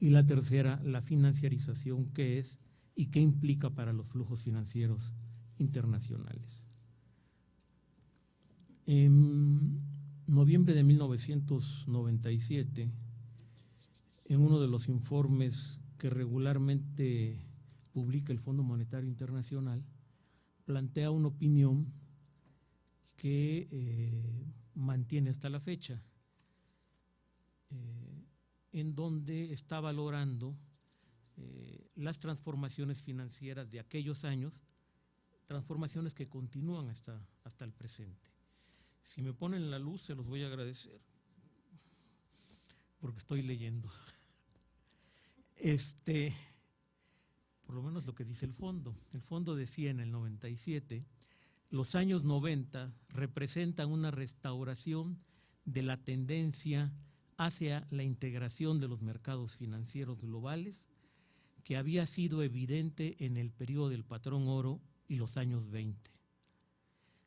Y la tercera, la financiarización, qué es y qué implica para los flujos financieros internacionales. En noviembre de 1997, en uno de los informes que regularmente publica el Fondo Monetario Internacional, plantea una opinión que mantiene hasta la fecha, en donde está valorando las transformaciones financieras de aquellos años, transformaciones que continúan hasta el presente. Si me ponen la luz, se los voy a agradecer, porque estoy leyendo. Por lo menos lo que dice el fondo. El fondo decía en el 97, los años 90 representan una restauración de la tendencia hacia la integración de los mercados financieros globales que había sido evidente en el periodo del patrón oro y los años 20,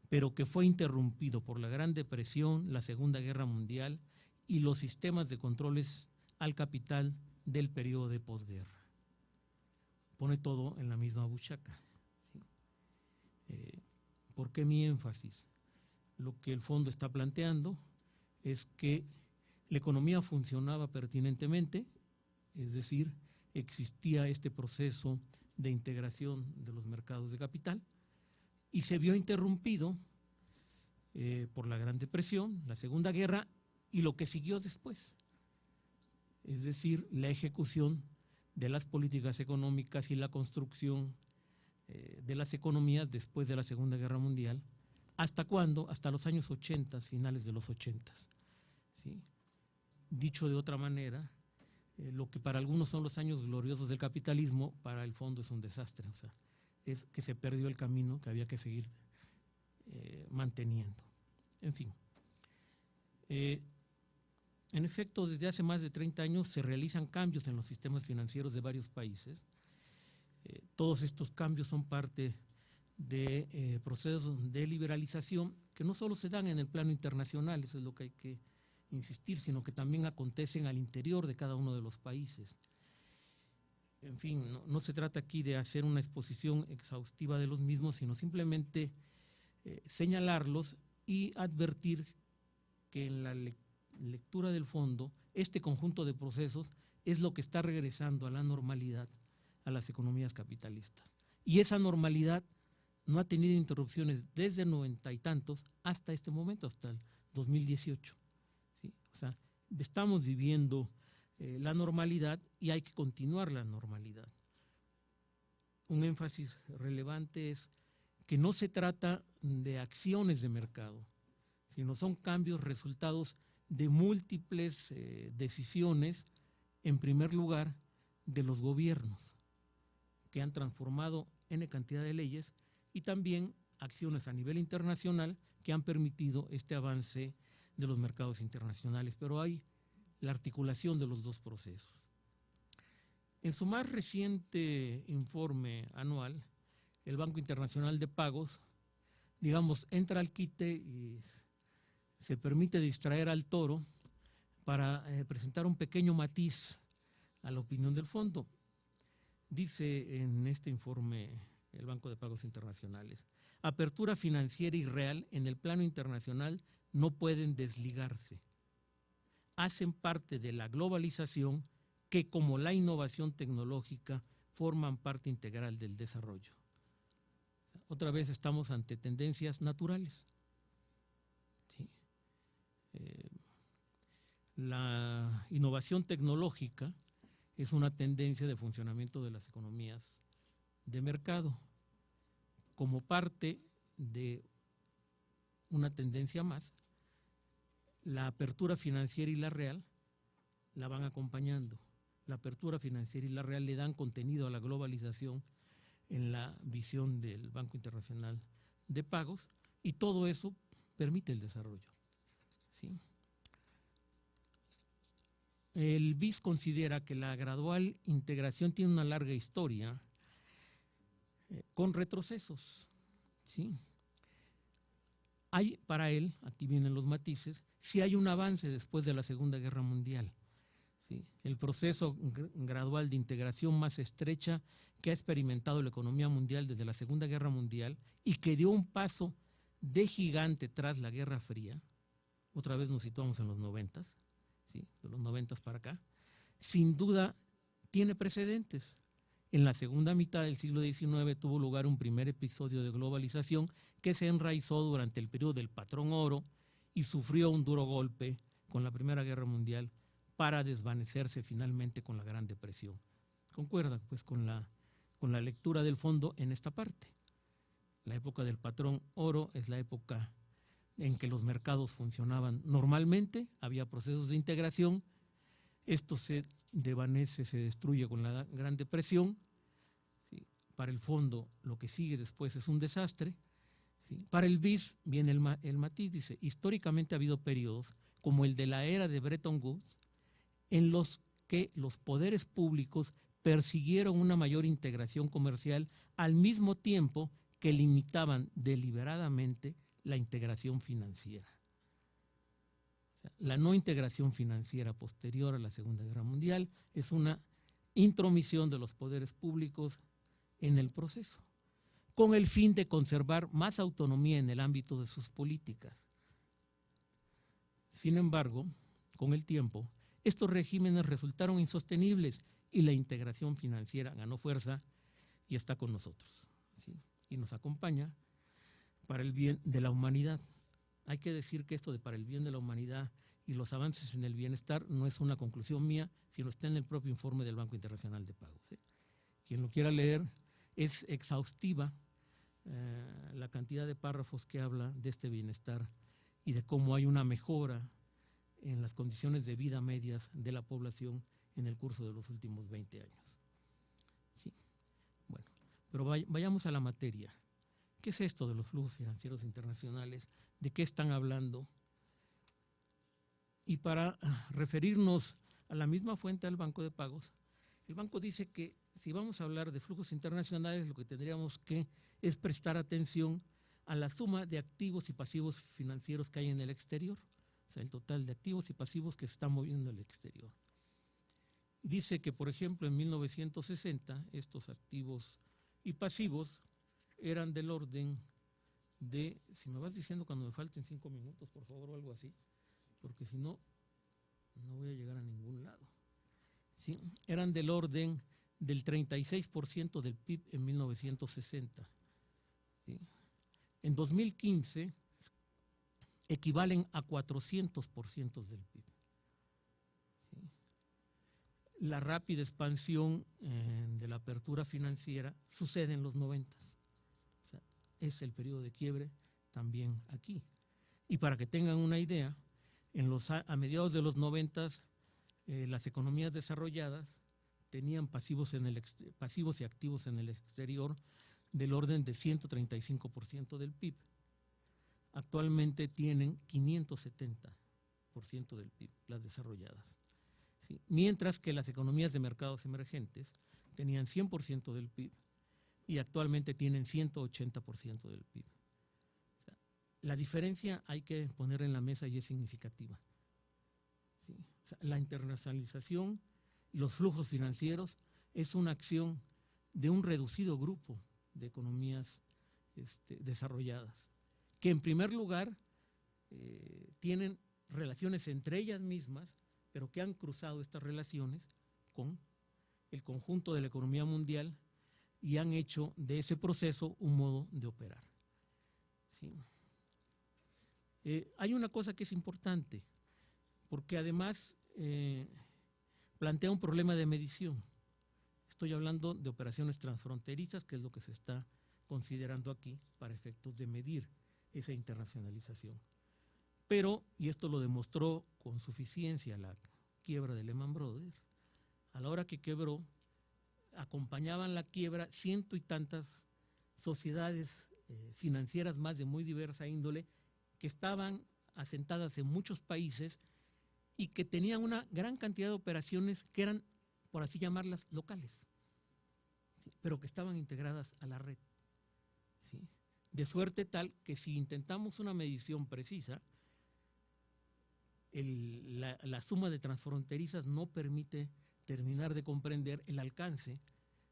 pero que fue interrumpido por la Gran Depresión, la Segunda Guerra Mundial y los sistemas de controles al capital del periodo de posguerra. Pone todo en la misma buchaca. ¿Sí? ¿Por qué mi énfasis? Lo que el fondo está planteando es que la economía funcionaba pertinentemente, es decir, existía este proceso de integración de los mercados de capital y se vio interrumpido por la Gran Depresión, la Segunda Guerra y lo que siguió después, es decir, la ejecución de las políticas económicas y la construcción de las economías después de la Segunda Guerra Mundial. ¿Hasta cuándo? Hasta los años 80, finales de los 80. ¿Sí? Dicho de otra manera, lo que para algunos son los años gloriosos del capitalismo, para el fondo es un desastre. O sea, es que se perdió el camino que había que seguir manteniendo. En fin. En efecto, desde hace más de 30 años se realizan cambios en los sistemas financieros de varios países. Todos estos cambios son parte de procesos de liberalización que no solo se dan en el plano internacional, eso es lo que hay que insistir, sino que también acontecen al interior de cada uno de los países. En fin, no se trata aquí de hacer una exposición exhaustiva de los mismos, sino simplemente señalarlos y advertir que en la lectura del fondo, este conjunto de procesos es lo que está regresando a la normalidad a las economías capitalistas. Y esa normalidad no ha tenido interrupciones desde el 90 y tantos hasta este momento, hasta el 2018. ¿Sí? O sea, estamos viviendo la normalidad y hay que continuar la normalidad. Un énfasis relevante es que no se trata de acciones de mercado, sino son cambios resultados de múltiples decisiones, en primer lugar, de los gobiernos, que han transformado N cantidad de leyes y también acciones a nivel internacional que han permitido este avance de los mercados internacionales, pero hay la articulación de los dos procesos. En su más reciente informe anual, el Banco Internacional de Pagos, digamos, entra al quite y se permite distraer al toro para presentar un pequeño matiz a la opinión del fondo. Dice en este informe el Banco de Pagos Internacionales, apertura financiera y real en el plano internacional no pueden desligarse. Hacen parte de la globalización que, como la innovación tecnológica, forman parte integral del desarrollo. Otra vez estamos ante tendencias naturales. ¿Sí? La innovación tecnológica es una tendencia de funcionamiento de las economías de mercado, como parte de una tendencia más. La apertura financiera y la real la van acompañando. La apertura financiera y la real le dan contenido a la globalización en la visión del Banco Internacional de Pagos y todo eso permite el desarrollo. ¿Sí? El BIS considera que la gradual integración tiene una larga historia con retrocesos. ¿Sí? Hay para él, aquí vienen los matices, sí hay un avance después de la Segunda Guerra Mundial. ¿sí? El proceso gradual de integración más estrecha que ha experimentado la economía mundial desde la Segunda Guerra Mundial y que dio un paso de gigante tras la Guerra Fría. Otra vez nos situamos en los 90, ¿sí? De los 90 para acá, sin duda tiene precedentes. En la segunda mitad del siglo XIX tuvo lugar un primer episodio de globalización que se enraizó durante el periodo del patrón oro y sufrió un duro golpe con la Primera Guerra Mundial para desvanecerse finalmente con la Gran Depresión. Concuerda pues con la lectura del fondo en esta parte. La época del patrón oro es la época en que los mercados funcionaban normalmente, había procesos de integración, esto se desvanece, se destruye con la Gran Depresión, ¿sí? Para el fondo lo que sigue después es un desastre, ¿sí? Para el BIS viene el matiz, dice, históricamente ha habido periodos como el de la era de Bretton Woods en los que los poderes públicos persiguieron una mayor integración comercial al mismo tiempo que limitaban deliberadamente la integración financiera. O sea, la no integración financiera posterior a la Segunda Guerra Mundial es una intromisión de los poderes públicos en el proceso, con el fin de conservar más autonomía en el ámbito de sus políticas. Sin embargo, con el tiempo, estos regímenes resultaron insostenibles y la integración financiera ganó fuerza y está con nosotros, ¿sí? Y nos acompaña para el bien de la humanidad. Hay que decir que esto de para el bien de la humanidad y los avances en el bienestar no es una conclusión mía, sino está en el propio informe del Banco Internacional de Pagos, ¿sí? Quien lo quiera leer, es exhaustiva la cantidad de párrafos que habla de este bienestar y de cómo hay una mejora en las condiciones de vida medias de la población en el curso de los últimos 20 años. Sí. Bueno, pero vayamos a la materia. ¿Qué es esto de los flujos financieros internacionales? ¿De qué están hablando? Y para referirnos a la misma fuente del Banco de Pagos, el banco dice que si vamos a hablar de flujos internacionales, lo que tendríamos que es prestar atención a la suma de activos y pasivos financieros que hay en el exterior, o sea, el total de activos y pasivos que se están moviendo en el exterior. Dice que, por ejemplo, en 1960, estos activos y pasivos eran del orden de, si me vas diciendo cuando me falten 5 minutos, por favor, o algo así, porque si no, no voy a llegar a ningún lado. ¿Sí? Eran del orden del 36% del PIB en 1960. ¿Sí? En 2015 equivalen a 400% del PIB. ¿Sí? La rápida expansión de la apertura financiera sucede en los 90. O sea, es el periodo de quiebre también aquí. Y para que tengan una idea, a mediados de los 90 las economías desarrolladas tenían pasivos y activos en el exterior del orden de 135% del PIB. Actualmente tienen 570% del PIB, las desarrolladas. ¿Sí? Mientras que las economías de mercados emergentes tenían 100% del PIB y actualmente tienen 180% del PIB. O sea, la diferencia hay que poner en la mesa y es significativa. ¿Sí? O sea, la internacionalización y los flujos financieros es una acción de un reducido grupo de economías desarrolladas, que en primer lugar tienen relaciones entre ellas mismas, pero que han cruzado estas relaciones con el conjunto de la economía mundial y han hecho de ese proceso un modo de operar. ¿Sí? Hay una cosa que es importante, porque además plantea un problema de medición. Estoy hablando de operaciones transfronterizas, que es lo que se está considerando aquí para efectos de medir esa internacionalización. Pero, y esto lo demostró con suficiencia la quiebra de Lehman Brothers, a la hora que quebró, acompañaban la quiebra ciento y tantas sociedades financieras más de muy diversa índole que estaban asentadas en muchos países y que tenían una gran cantidad de operaciones que eran, por así llamarlas, locales, ¿sí? Pero que estaban integradas a la red. ¿Sí? De suerte tal que si intentamos una medición precisa, la suma de transfronterizas no permite terminar de comprender el alcance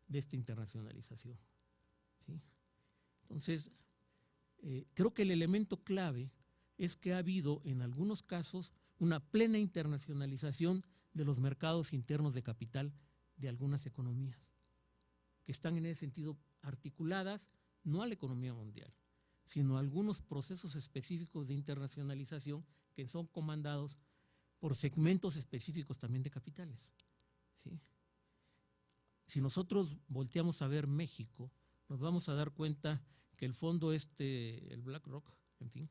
de esta internacionalización, ¿sí? Entonces, creo que el elemento clave es que ha habido en algunos casos una plena internacionalización de los mercados internos de capital de algunas economías, que están en ese sentido articuladas no a la economía mundial, sino a algunos procesos específicos de internacionalización que son comandados por segmentos específicos también de capitales, ¿sí? Si nosotros volteamos a ver México, nos vamos a dar cuenta que el fondo el BlackRock, en fin,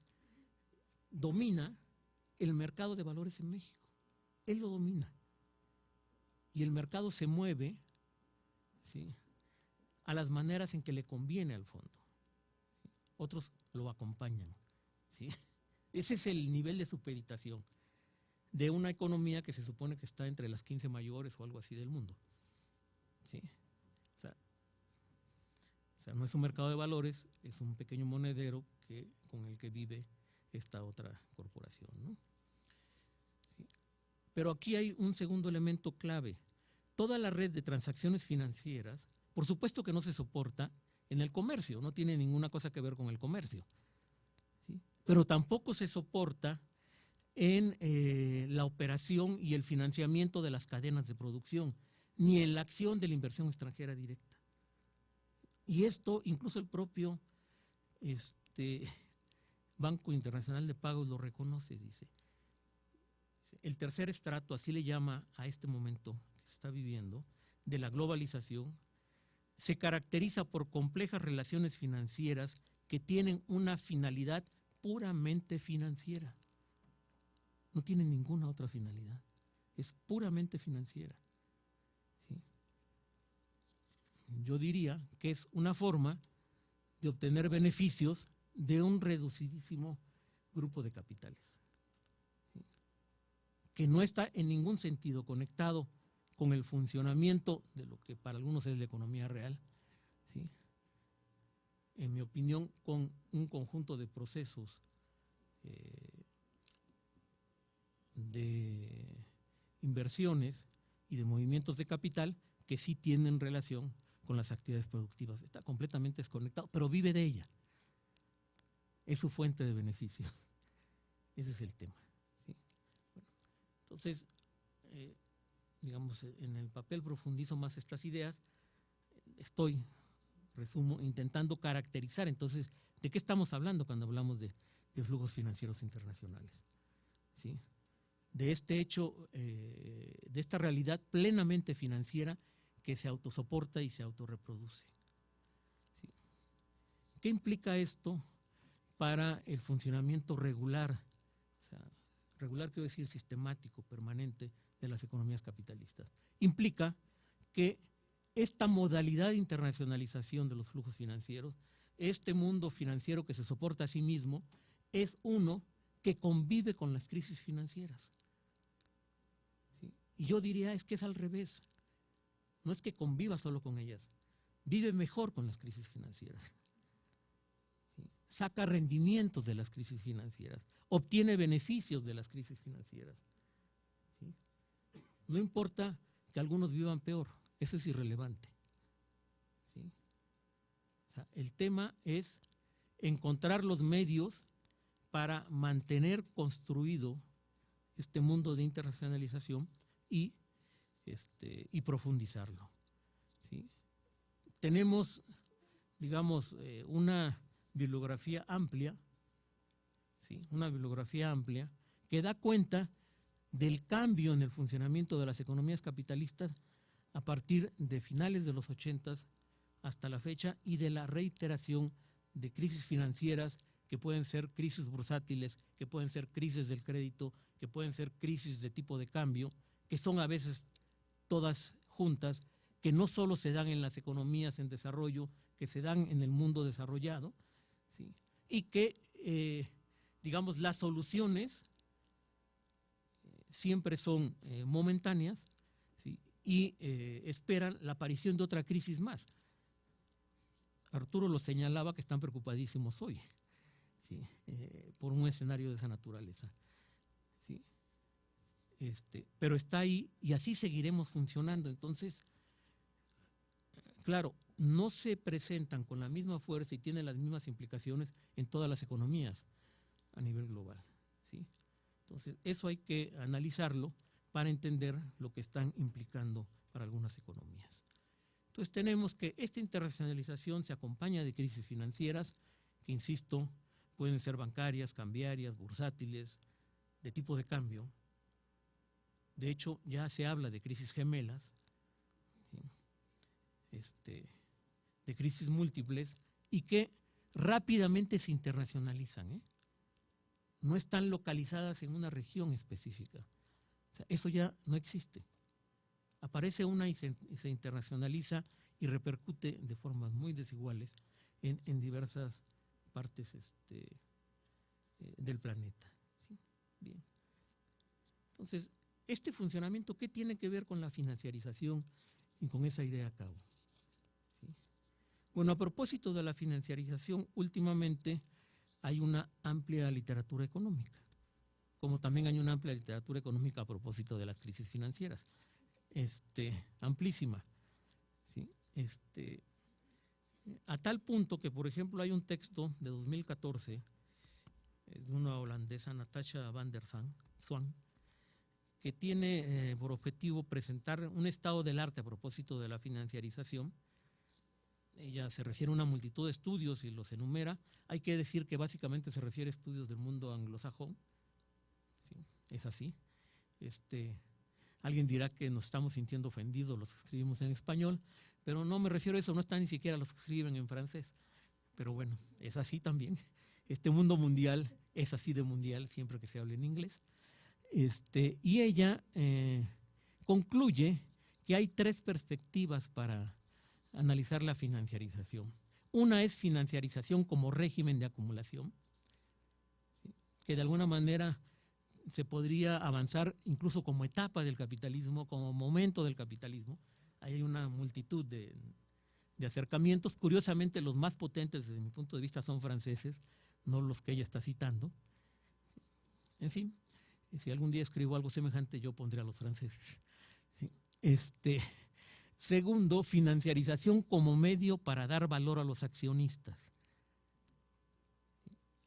domina el mercado de valores en México. Él lo domina. Y el mercado se mueve, ¿sí?, a las maneras en que le conviene al fondo. Otros lo acompañan, ¿sí? Ese es el nivel de supeditación de una economía que se supone que está entre las 15 mayores o algo así del mundo, ¿sí? O sea, no es un mercado de valores, es un pequeño monedero con el que vive esta otra corporación, ¿no? ¿Sí? Pero aquí hay un segundo elemento clave. Toda la red de transacciones financieras, por supuesto que no se soporta en el comercio, no tiene ninguna cosa que ver con el comercio, ¿sí? Pero tampoco se soporta en la operación y el financiamiento de las cadenas de producción, ni en la acción de la inversión extranjera directa. Y esto, incluso el propio Banco Internacional de Pagos lo reconoce, dice. El tercer estrato, así le llama a este momento que se está viviendo, de la globalización, se caracteriza por complejas relaciones financieras que tienen una finalidad puramente financiera. No tienen ninguna otra finalidad. Es puramente financiera, ¿sí? Yo diría que es una forma de obtener beneficios de un reducidísimo grupo de capitales, ¿sí?, que no está en ningún sentido conectado con el funcionamiento de lo que para algunos es la economía real, ¿sí? En mi opinión, con un conjunto de procesos de inversiones y de movimientos de capital que sí tienen relación con las actividades productivas. Está completamente desconectado, pero vive de ella. Es su fuente de beneficios. Ese es el tema, ¿sí? Bueno, entonces, digamos, en el papel profundizo más estas ideas. Resumo, intentando caracterizar entonces de qué estamos hablando cuando hablamos de flujos financieros internacionales, ¿sí? De este hecho, de esta realidad plenamente financiera que se autosoporta y se autorreproduce, ¿sí? ¿Qué implica esto para el funcionamiento regular? O sea, regular quiero decir sistemático, permanente, de las economías capitalistas. Implica que esta modalidad de internacionalización de los flujos financieros, este mundo financiero que se soporta a sí mismo, es uno que convive con las crisis financieras, ¿sí? Y yo diría es que es al revés. No es que conviva solo con ellas, vive mejor con las crisis financieras, ¿sí? Saca rendimientos de las crisis financieras, obtiene beneficios de las crisis financieras, ¿sí? No importa que algunos vivan peor, eso es irrelevante, ¿sí? O sea, el tema es encontrar los medios para mantener construido este mundo de internacionalización y profundizarlo, ¿sí? Tenemos, digamos, una bibliografía amplia, ¿sí?, una bibliografía amplia que da cuenta del cambio en el funcionamiento de las economías capitalistas a partir de finales de los 80 hasta la fecha y de la reiteración de crisis financieras que pueden ser crisis bursátiles, que pueden ser crisis del crédito, que pueden ser crisis de tipo de cambio, que son a veces todas juntas, que no solo se dan en las economías en desarrollo, que se dan en el mundo desarrollado, ¿sí?, y que, digamos, las soluciones siempre son momentáneas, ¿sí?, y esperan la aparición de otra crisis más. Arturo lo señalaba que están preocupadísimos hoy, ¿sí?, por un escenario de esa naturaleza, ¿sí? pero está ahí y así seguiremos funcionando. Entonces, claro, no se presentan con la misma fuerza y tienen las mismas implicaciones en todas las economías a nivel global, ¿sí? Entonces, eso hay que analizarlo para entender lo que están implicando para algunas economías. Entonces, tenemos que esta internacionalización se acompaña de crisis financieras, que, insisto, pueden ser bancarias, cambiarias, bursátiles, de tipo de cambio. De hecho, ya se habla de crisis gemelas, ¿sí? De crisis múltiples, y que rápidamente se internacionalizan, ¿eh? No están localizadas en una región específica. O sea, eso ya no existe. Aparece una y se internacionaliza y repercute de formas muy desiguales en diversas partes del planeta, ¿sí? Bien. Entonces, este funcionamiento, ¿qué tiene que ver con la financiarización y con esa idea a cabo? ¿Sí? Bueno, a propósito de la financiarización, últimamente hay una amplia literatura económica, como también hay una amplia literatura económica a propósito de las crisis financieras, amplísima, ¿sí? A tal punto que, por ejemplo, hay un texto de 2014 de una holandesa, Natasha van der Zwan, que tiene por objetivo presentar un estado del arte a propósito de la financiarización. Ella se refiere a una multitud de estudios y los enumera. Hay que decir que básicamente se refiere a estudios del mundo anglosajón, ¿sí? Es así. Alguien dirá que nos estamos sintiendo ofendidos los que escribimos en español, pero no me refiero a eso, no están ni siquiera los que escriben en francés. Pero bueno, es así también. Este mundo mundial es así de mundial siempre que se hable en inglés. Y ella concluye que hay tres perspectivas para analizar la financiarización. Una es financiarización como régimen de acumulación, ¿sí? Que de alguna manera se podría avanzar incluso como etapa del capitalismo, como momento del capitalismo. Hay una multitud de acercamientos. Curiosamente, los más potentes desde mi punto de vista son franceses, no los que ella está citando. En fin, si algún día escribo algo semejante, yo pondré a los franceses, ¿sí? Segundo, financiarización como medio para dar valor a los accionistas.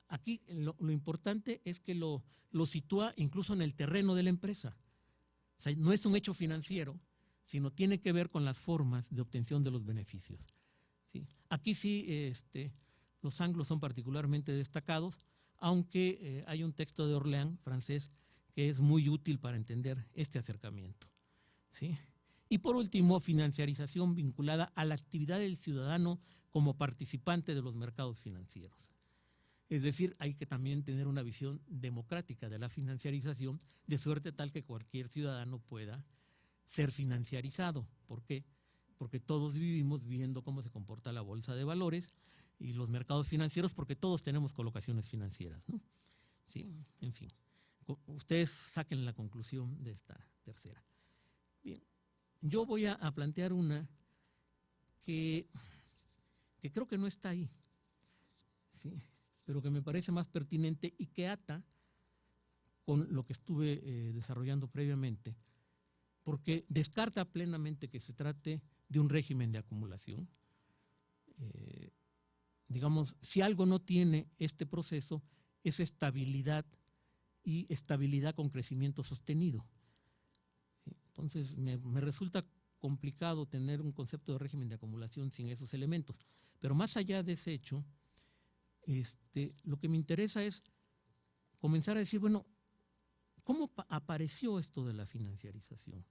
Aquí lo importante es que lo sitúa incluso en el terreno de la empresa. O sea, no es un hecho financiero, sino tiene que ver con las formas de obtención de los beneficios, ¿sí? Aquí sí los anglos son particularmente destacados, aunque hay un texto de Orleans, francés, que es muy útil para entender este acercamiento, ¿sí? Y por último, financiarización vinculada a la actividad del ciudadano como participante de los mercados financieros. Es decir, hay que también tener una visión democrática de la financiarización, de suerte tal que cualquier ciudadano pueda ser financiarizado. ¿Por qué? Porque todos vivimos viendo cómo se comporta la bolsa de valores y los mercados financieros, porque todos tenemos colocaciones financieras, ¿no? Sí, en fin. Ustedes saquen la conclusión de esta tercera. Bien, yo voy a plantear una que creo que no está ahí, ¿sí? Pero que me parece más pertinente y que ata con lo que estuve desarrollando previamente, porque descarta plenamente que se trate de un régimen de acumulación. Digamos, si algo no tiene este proceso, es estabilidad, y estabilidad con crecimiento sostenido. Entonces, me resulta complicado tener un concepto de régimen de acumulación sin esos elementos. Pero más allá de ese hecho, lo que me interesa es comenzar a decir, bueno, ¿cómo apareció esto de la financiarización?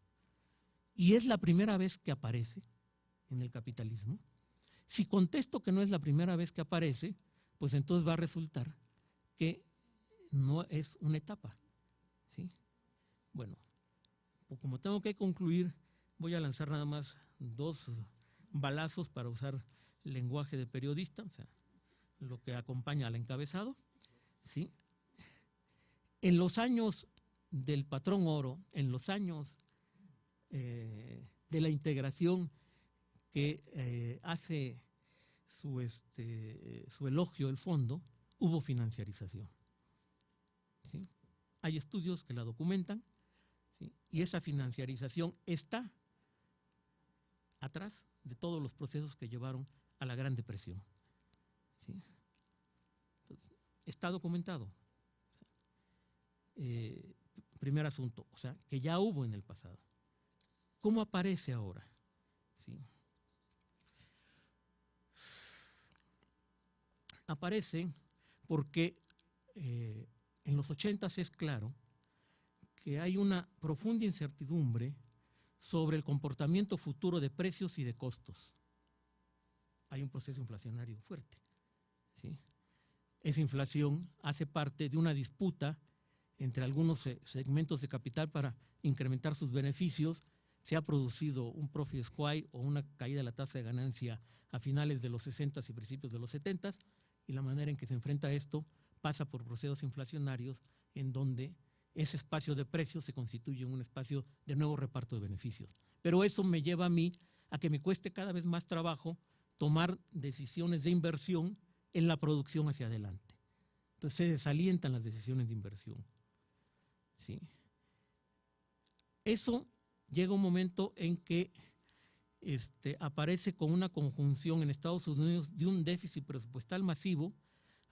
Y es la primera vez que aparece en el capitalismo. Si contesto que no es la primera vez que aparece, pues entonces va a resultar que no es una etapa, ¿sí? Bueno, pues como tengo que concluir, voy a lanzar nada más 2 balazos para usar lenguaje de periodista, o sea, lo que acompaña al encabezado, ¿sí? En los años del patrón oro, en los años de la integración que hace su elogio el fondo, hubo financiarización, ¿sí? Hay estudios que la documentan, Y esa financiarización está atrás de todos los procesos que llevaron a la Gran Depresión. ¿Sí? Entonces, está documentado. Primer asunto, o sea, que ya hubo en el pasado. ¿Cómo aparece ahora? ¿Sí? Aparece porque en los 80s es claro que hay una profunda incertidumbre sobre el comportamiento futuro de precios y de costos. Hay un proceso inflacionario fuerte. ¿Sí? Esa inflación hace parte de una disputa entre algunos segmentos de capital para incrementar sus beneficios. Se ha producido un profit squeeze o una caída de la tasa de ganancia a finales de los 60s y principios de los 70s, y la manera en que se enfrenta esto pasa por procesos inflacionarios en donde ese espacio de precios se constituye en un espacio de nuevo reparto de beneficios. Pero eso me lleva a mí a que me cueste cada vez más trabajo tomar decisiones de inversión en la producción hacia adelante. Entonces se desalientan las decisiones de inversión. ¿Sí? Eso llega un momento en que aparece con una conjunción en Estados Unidos de un déficit presupuestal masivo,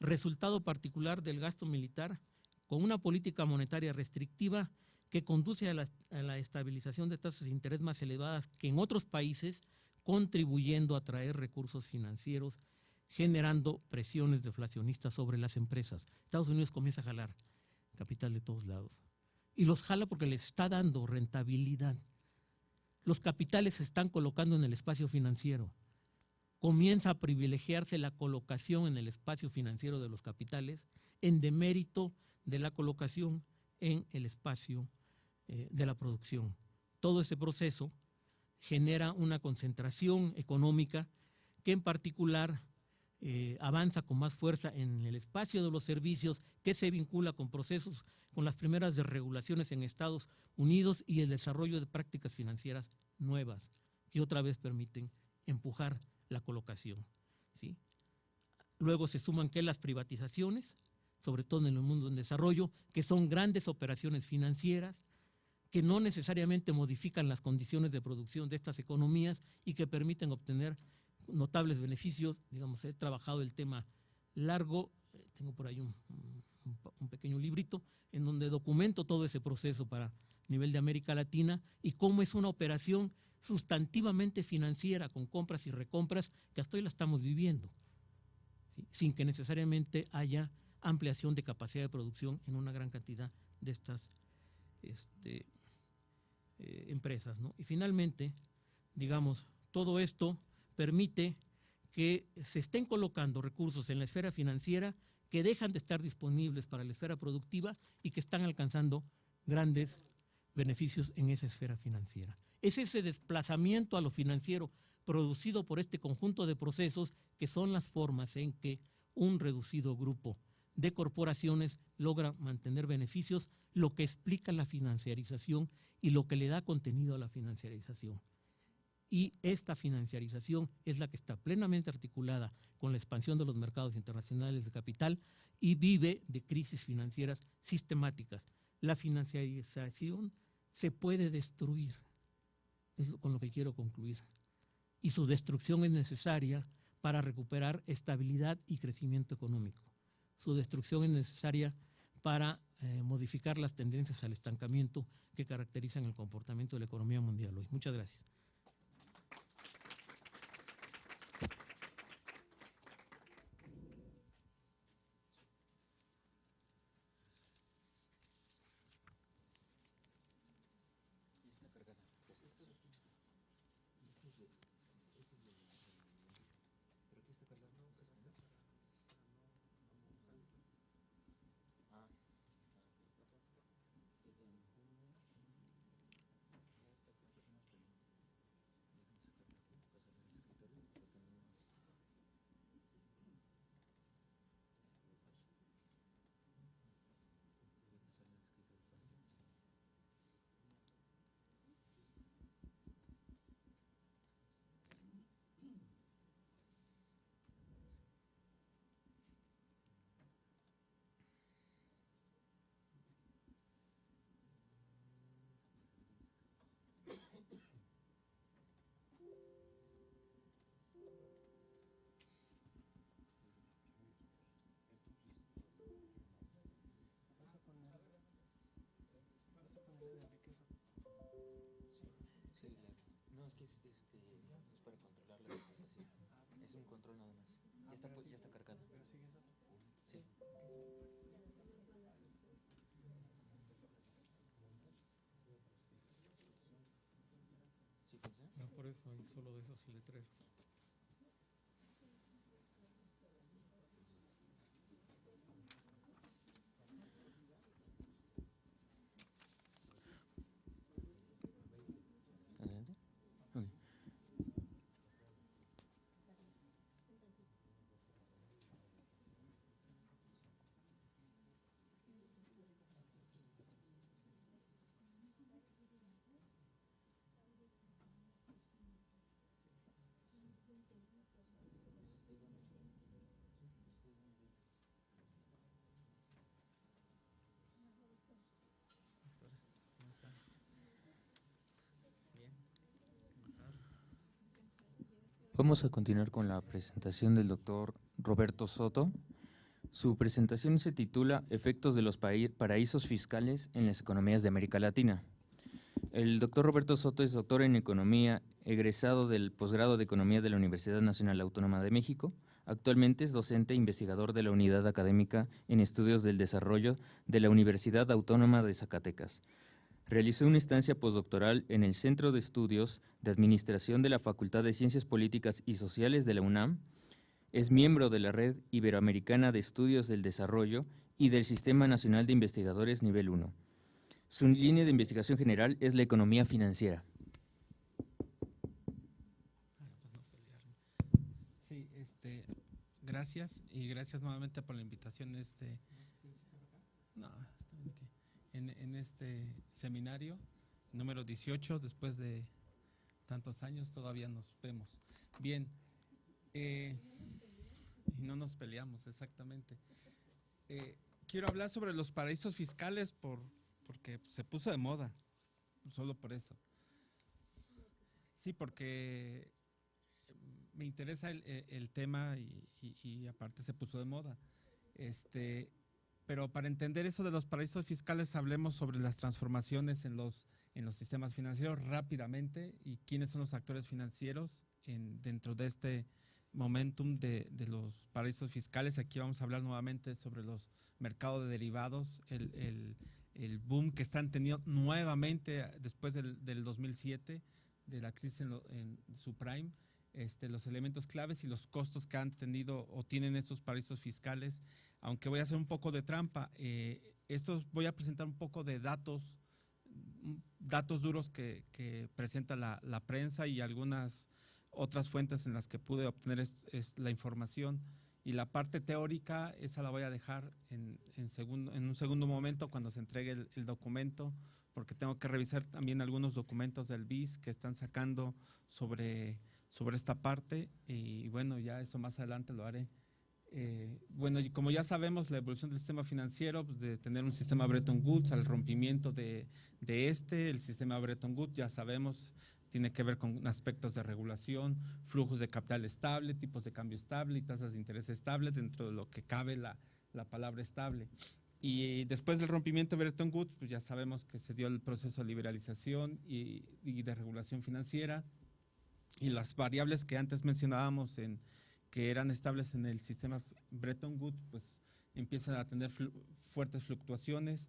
resultado particular del gasto militar, con una política monetaria restrictiva que conduce a la estabilización de tasas de interés más elevadas que en otros países, contribuyendo a atraer recursos financieros, generando presiones deflacionistas sobre las empresas. Estados Unidos comienza a jalar capital de todos lados. Y los jala porque les está dando rentabilidad. Los capitales se están colocando en el espacio financiero. Comienza a privilegiarse la colocación en el espacio financiero de los capitales en demérito de la colocación en el espacio de la producción. Todo ese proceso genera una concentración económica que en particular avanza con más fuerza en el espacio de los servicios, que se vincula con procesos, con las primeras desregulaciones en Estados Unidos y el desarrollo de prácticas financieras nuevas, que otra vez permiten empujar la colocación. ¿Sí? Luego se suman que las privatizaciones, sobre todo en el mundo en desarrollo, que son grandes operaciones financieras, que no necesariamente modifican las condiciones de producción de estas economías y que permiten obtener notables beneficios. Digamos, he trabajado el tema largo, tengo por ahí un pequeño librito en donde documento todo ese proceso para nivel de América Latina y cómo es una operación sustantivamente financiera con compras y recompras que hasta hoy la estamos viviendo, ¿sí? Sin que necesariamente haya ampliación de capacidad de producción en una gran cantidad de estas empresas, ¿no? Y finalmente, digamos, todo esto permite que se estén colocando recursos en la esfera financiera que dejan de estar disponibles para la esfera productiva y que están alcanzando grandes beneficios en esa esfera financiera. Es ese desplazamiento a lo financiero producido por este conjunto de procesos que son las formas en que un reducido grupo de corporaciones logra mantener beneficios, lo que explica la financiarización y lo que le da contenido a la financiarización. Y esta financiarización es la que está plenamente articulada con la expansión de los mercados internacionales de capital y vive de crisis financieras sistemáticas. La financiarización se puede destruir, es con lo que quiero concluir, y su destrucción es necesaria para recuperar estabilidad y crecimiento económico. Su destrucción es necesaria para modificar las tendencias al estancamiento que caracterizan el comportamiento de la economía mundial hoy. Muchas gracias. es que es para controlar la presentación. Es un control nada más. Ya está cargado. Sí. ¿Sí funciona? No, por eso hay solo de esos letreros. Adelante. Ok. Vamos a continuar con la presentación del doctor Roberto Soto. Su presentación se titula Efectos de los paraísos fiscales en las economías de América Latina. El doctor Roberto Soto es doctor en Economía, egresado del posgrado de Economía de la Universidad Nacional Autónoma de México. Actualmente es docente e investigador de la Unidad Académica en Estudios del Desarrollo de la Universidad Autónoma de Zacatecas. Realizó una estancia postdoctoral en el Centro de Estudios de Administración de la Facultad de Ciencias Políticas y Sociales de la UNAM. Es miembro de la Red Iberoamericana de Estudios del Desarrollo y del Sistema Nacional de Investigadores Nivel 1. Su línea de investigación general es la economía financiera. Sí, gracias y gracias nuevamente por la invitación no, está bien aquí. En este seminario número 18, después de tantos años todavía nos vemos. Bien, y no nos peleamos exactamente. Quiero hablar sobre los paraísos fiscales porque se puso de moda, solo por eso. Sí, porque me interesa el tema y aparte se puso de moda. Pero para entender eso de los paraísos fiscales, hablemos sobre las transformaciones en los sistemas financieros rápidamente y quiénes son los actores financieros dentro de este momentum de los paraísos fiscales. Aquí vamos a hablar nuevamente sobre los mercados de derivados, el boom que están teniendo nuevamente después del 2007, de la crisis en su prime. Los elementos claves y los costos que han tenido o tienen estos paraísos fiscales, aunque voy a hacer un poco de trampa. Voy a presentar un poco de datos duros que presenta la prensa y algunas otras fuentes en las que pude obtener la información, y la parte teórica, esa la voy a dejar en un segundo momento cuando se entregue el documento, porque tengo que revisar también algunos documentos del BIS que están sacando sobre esta parte, y bueno, ya eso más adelante lo haré. Bueno, y como ya sabemos, la evolución del sistema financiero, pues de tener un sistema Bretton Woods al rompimiento el sistema Bretton Woods, ya sabemos, tiene que ver con aspectos de regulación, flujos de capital estable, tipos de cambio estable y tasas de interés estable, dentro de lo que cabe la palabra estable. Y después del rompimiento de Bretton Woods, pues ya sabemos que se dio el proceso de liberalización y de regulación financiera, y las variables que antes mencionábamos que eran estables en el sistema Bretton Woods, pues empiezan a tener fuertes fluctuaciones,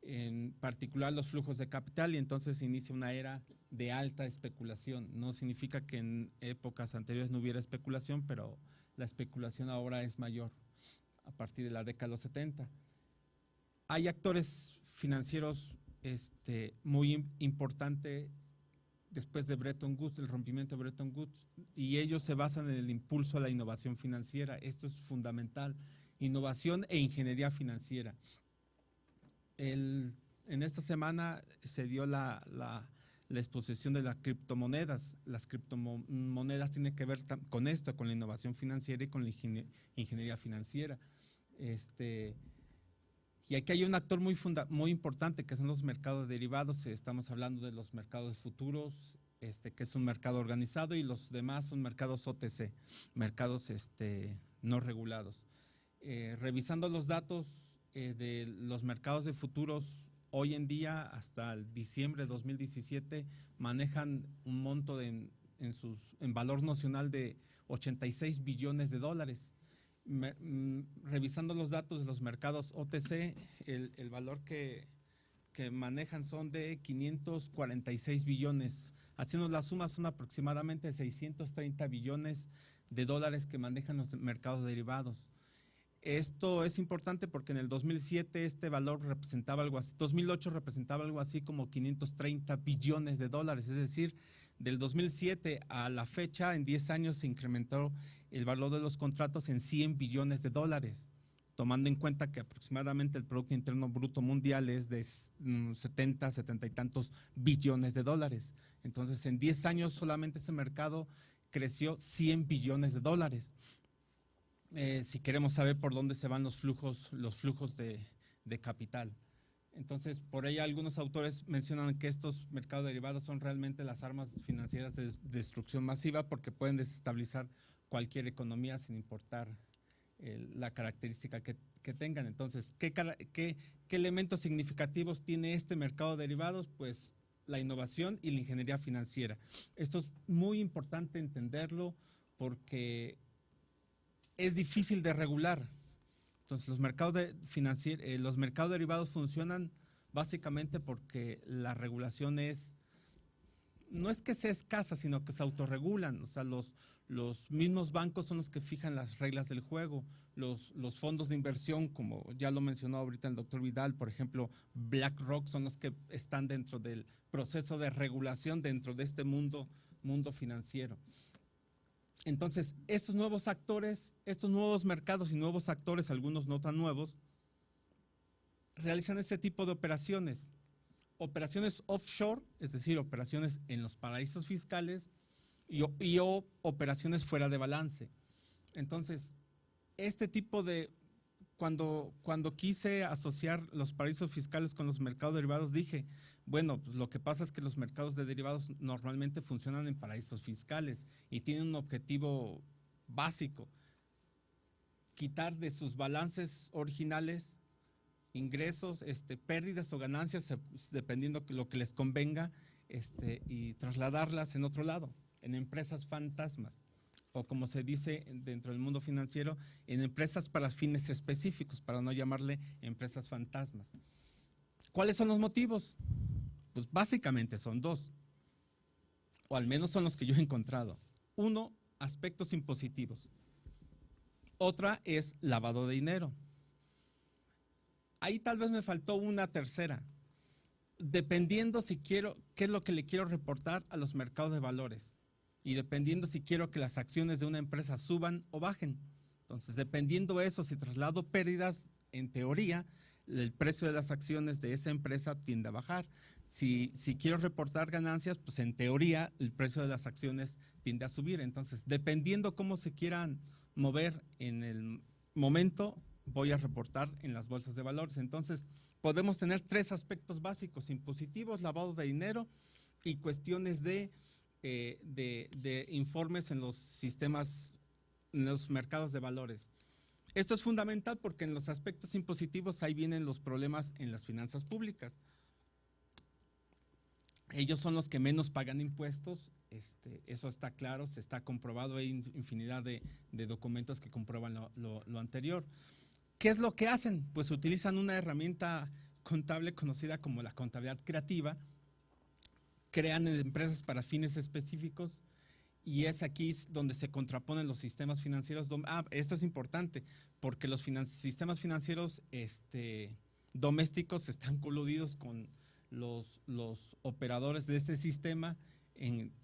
en particular los flujos de capital, y entonces se inicia una era de alta especulación. No significa que en épocas anteriores no hubiera especulación, pero la especulación ahora es mayor a partir de la década de los 70. Hay actores financieros muy importantes después de Bretton Woods, el rompimiento de Bretton Woods, y ellos se basan en el impulso a la innovación financiera. Esto es fundamental, innovación e ingeniería financiera. En esta semana se dio la exposición de las criptomonedas. Las criptomonedas tienen que ver con esto, con la innovación financiera y con la ingeniería financiera. Y aquí hay un actor muy importante, que son los mercados derivados. Estamos hablando de los mercados futuros, que es un mercado organizado, y los demás son mercados OTC, mercados no regulados. Revisando los datos de los mercados de futuros hoy en día, hasta el diciembre de 2017, manejan un monto en valor nocional de 86 billones de dólares. Revisando los datos de los mercados OTC, el valor que manejan son de 546 billones. Haciendo la suma, son aproximadamente 630 billones de dólares que manejan los mercados derivados. Esto es importante porque en el 2007 este valor representaba algo así, 2008 representaba algo así como 530 billones de dólares, es decir, del 2007 a la fecha, en 10 años se incrementó el valor de los contratos en 100 billones de dólares, tomando en cuenta que aproximadamente el Producto Interno Bruto Mundial es de 70 y tantos billones de dólares. Entonces, en 10 años solamente ese mercado creció 100 billones de dólares. Si queremos saber por dónde se van los flujos de capital. Entonces, por ahí algunos autores mencionan que estos mercados derivados son realmente las armas financieras de destrucción masiva porque pueden desestabilizar cualquier economía sin importar la característica que tengan. Entonces, ¿qué elementos significativos tiene este mercado de derivados? Pues la innovación y la ingeniería financiera. Esto es muy importante entenderlo porque es difícil de regular. Entonces, los mercados derivados funcionan básicamente porque la regulación no es que sea escasa, sino que se autorregulan. O sea, los mismos bancos son los que fijan las reglas del juego. Los fondos de inversión, como ya lo mencionó ahorita el doctor Vidal, por ejemplo, BlackRock, son los que están dentro del proceso de regulación dentro de este mundo financiero. Entonces, estos nuevos actores, estos nuevos mercados y nuevos actores, algunos no tan nuevos, realizan este tipo de operaciones. Operaciones offshore, es decir, operaciones en los paraísos fiscales y operaciones fuera de balance. Entonces, este tipo de, cuando quise asociar los paraísos fiscales con los mercados derivados, dije, bueno, pues lo que pasa es que los mercados de derivados normalmente funcionan en paraísos fiscales y tienen un objetivo básico: quitar de sus balances originales ingresos, pérdidas o ganancias, dependiendo de lo que les convenga, y trasladarlas en otro lado, en empresas fantasmas, o como se dice dentro del mundo financiero, en empresas para fines específicos, para no llamarle empresas fantasmas. ¿Cuáles son los motivos? Pues básicamente son dos, o al menos son los que yo he encontrado. Uno, aspectos impositivos. Otra es lavado de dinero. Ahí tal vez me faltó una tercera, dependiendo si quiero, qué es lo que le quiero reportar a los mercados de valores y dependiendo si quiero que las acciones de una empresa suban o bajen. Entonces, dependiendo de eso, si traslado pérdidas, en teoría, el precio de las acciones de esa empresa tiende a bajar. Si quiero reportar ganancias, pues en teoría el precio de las acciones tiende a subir. Entonces, dependiendo cómo se quieran mover en el momento, voy a reportar en las bolsas de valores. Entonces, podemos tener tres aspectos básicos: impositivos, lavado de dinero y cuestiones de informes en los sistemas, en los mercados de valores. Esto es fundamental porque en los aspectos impositivos ahí vienen los problemas en las finanzas públicas. Ellos son los que menos pagan impuestos, eso está claro, se está comprobado, hay infinidad de documentos que comprueban lo anterior. ¿Qué es lo que hacen? Pues utilizan una herramienta contable conocida como la contabilidad creativa, crean empresas para fines específicos y es aquí donde se contraponen los sistemas financieros. Esto es importante porque los sistemas financieros domésticos están coludidos con los operadores de este sistema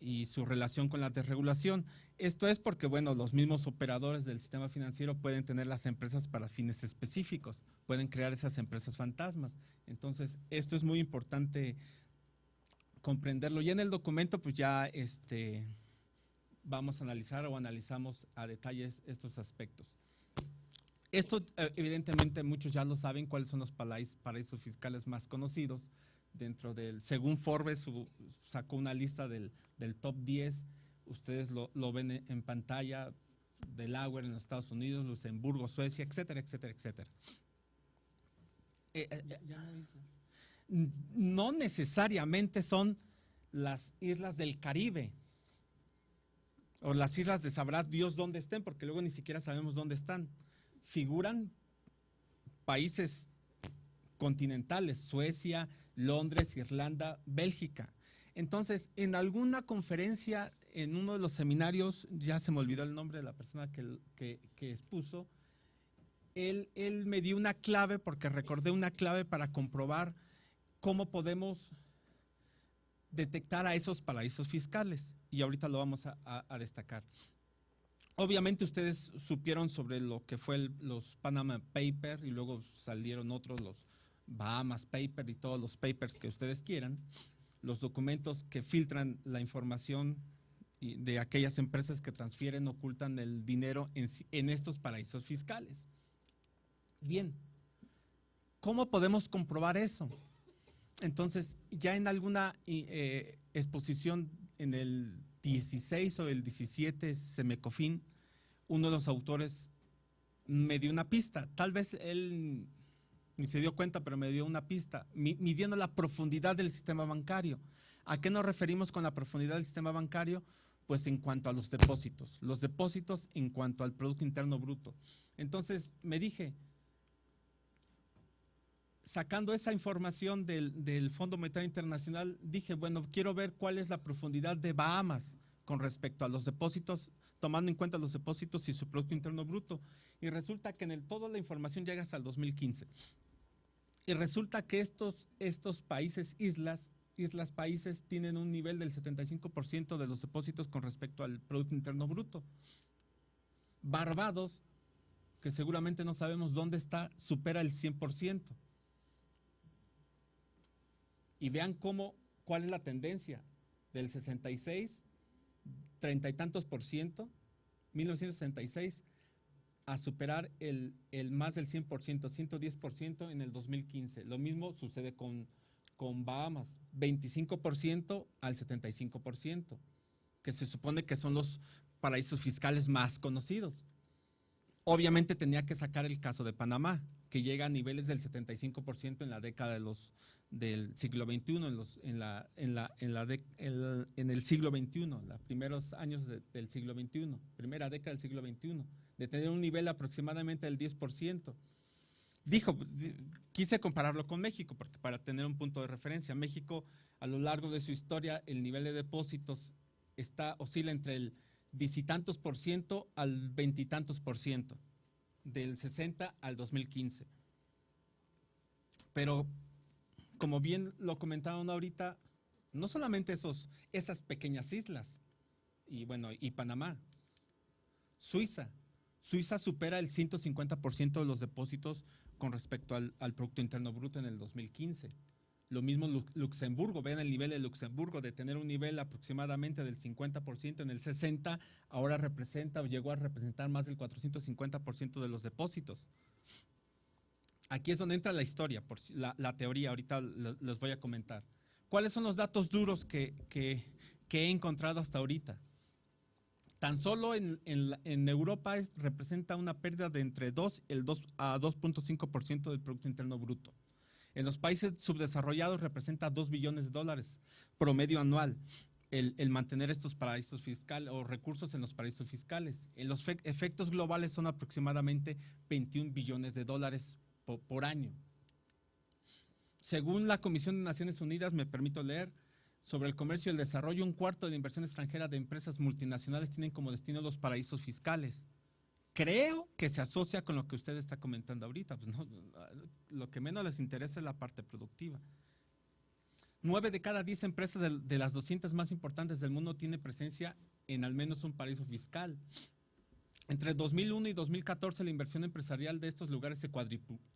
y su relación con la desregulación. Esto es porque, bueno, los mismos operadores del sistema financiero pueden tener las empresas para fines específicos, pueden crear esas empresas fantasmas. Entonces, esto es muy importante comprenderlo. Y en el documento, pues ya vamos a analizar o analizamos a detalles estos aspectos. Esto, evidentemente, muchos ya lo saben, cuáles son los paraísos fiscales más conocidos. Según Forbes, sacó una lista del top 10, ustedes lo ven en pantalla: Delaware en los Estados Unidos, Luxemburgo, Suecia, etcétera, etcétera, etcétera. ¿Ya no dices? no necesariamente son las islas del Caribe o las islas de sabrá Dios dónde estén, porque luego ni siquiera sabemos dónde están. Figuran países continentales, Suecia, Londres, Irlanda, Bélgica. Entonces, en alguna conferencia, en uno de los seminarios, ya se me olvidó el nombre de la persona que expuso, él me dio una clave, porque recordé una clave para comprobar cómo podemos detectar a esos paraísos fiscales. Y ahorita lo vamos a destacar. Obviamente ustedes supieron sobre lo que fue los Panama Papers y luego salieron otros, los Bahamas Papers y todos los papers que ustedes quieran, los documentos que filtran la información de aquellas empresas que transfieren, ocultan el dinero en estos paraísos fiscales. Bien, ¿cómo podemos comprobar eso? Entonces, ya en alguna exposición en el 16 o el 17 Semecofin, uno de los autores me dio una pista. Tal vez él ni se dio cuenta, pero me dio una pista, midiendo la profundidad del sistema bancario. ¿A qué nos referimos con la profundidad del sistema bancario? Pues en cuanto a los depósitos en cuanto al Producto Interno Bruto. Entonces me dije, sacando esa información del Fondo Monetario Internacional, dije, bueno, quiero ver cuál es la profundidad de Bahamas con respecto a los depósitos, tomando en cuenta los depósitos y su Producto Interno Bruto. Y resulta que toda la información llega hasta el 2015. Y resulta que estos países, países, tienen un nivel del 75% de los depósitos con respecto al Producto Interno Bruto. Barbados, que seguramente no sabemos dónde está, supera el 100%. Y vean cuál es la tendencia del 66, 30 y tantos por ciento, 1966, a superar el más del 100%, 110% en el 2015. Lo mismo sucede con Bahamas, 25% al 75%, que se supone que son los paraísos fiscales más conocidos. Obviamente tenía que sacar el caso de Panamá, que llega a niveles del 75% en la década del siglo XXI, en el siglo XXI, los primeros años del siglo XXI, primera década del siglo XXI, de tener un nivel aproximadamente del 10%. Quise compararlo con México, porque para tener un punto de referencia, México a lo largo de su historia, el nivel de depósitos oscila entre el 10 y tantos por ciento al 20 y tantos por ciento, del 60 al 2015. Pero, como bien lo comentaron ahorita, no solamente esas pequeñas islas, y Panamá, Suiza supera el 150% de los depósitos con respecto al Producto Interno Bruto en el 2015. Lo mismo Luxemburgo, vean el nivel de Luxemburgo, de tener un nivel aproximadamente del 50% en el 60, ahora llegó a representar más del 450% de los depósitos. Aquí es donde entra la historia, la teoría, ahorita les voy a comentar. ¿Cuáles son los datos duros que he encontrado hasta ahorita? Tan solo en Europa representa una pérdida de entre 2 a 2.5% del Producto Interno Bruto. En los países subdesarrollados representa $2 billones promedio anual el mantener estos paraísos fiscales o recursos en los paraísos fiscales. En los efectos globales son aproximadamente $21 billones por año. Según la Comisión de Naciones Unidas, me permito leer, sobre el comercio y el desarrollo, 1/4 de la inversión extranjera de empresas multinacionales tienen como destino los paraísos fiscales. Creo que se asocia con lo que usted está comentando ahorita. Pues no, lo que menos les interesa es la parte productiva. 9 de cada 10 empresas de las 200 más importantes del mundo tiene presencia en al menos un paraíso fiscal. Entre 2001 y 2014 la inversión empresarial de estos lugares se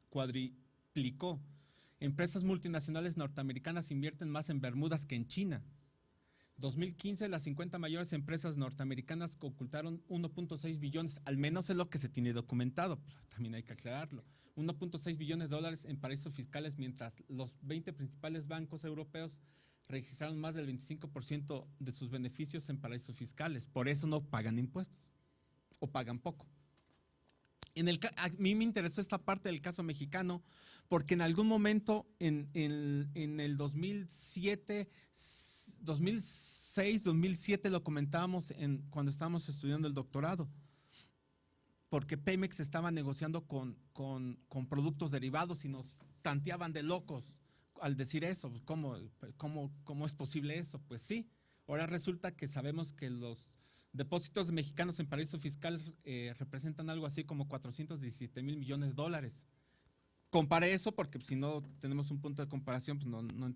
cuadriplicó. Empresas multinacionales norteamericanas invierten más en Bermudas que en China. 2015, las 50 mayores empresas norteamericanas ocultaron 1.6 billones, al menos es lo que se tiene documentado, pero también hay que aclararlo. 1.6 billones de dólares en paraísos fiscales, mientras los 20 principales bancos europeos registraron más del 25% de sus beneficios en paraísos fiscales. Por eso no pagan impuestos, o pagan poco. A mí me interesó esta parte del caso mexicano porque en algún momento en el 2007, 2006, 2007 lo comentábamos cuando estábamos estudiando el doctorado, porque Pemex estaba negociando con productos derivados y nos tanteaban de locos al decir eso. ¿Cómo es posible eso? Pues sí, ahora resulta que sabemos que los depósitos mexicanos en paraíso fiscal representan algo así como 417,000 millones de dólares. Compare eso porque si no tenemos un punto de comparación, pues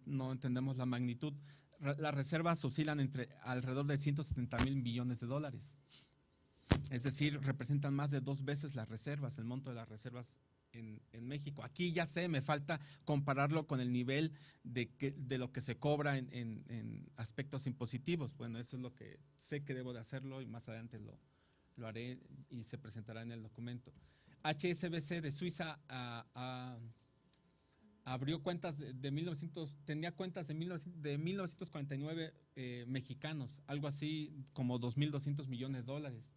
no entendemos la magnitud. Las reservas oscilan entre alrededor de 170,000 millones de dólares. Es decir, representan más de 2 veces las reservas, el monto de las reservas en México. Aquí ya sé, me falta compararlo con el nivel de lo que se cobra en aspectos impositivos. Bueno, eso es lo que sé que debo de hacerlo y más adelante lo haré y se presentará en el documento. HSBC de Suiza abrió cuentas tenía cuentas de 1949 mexicanos, algo así como 2,200 millones de dólares.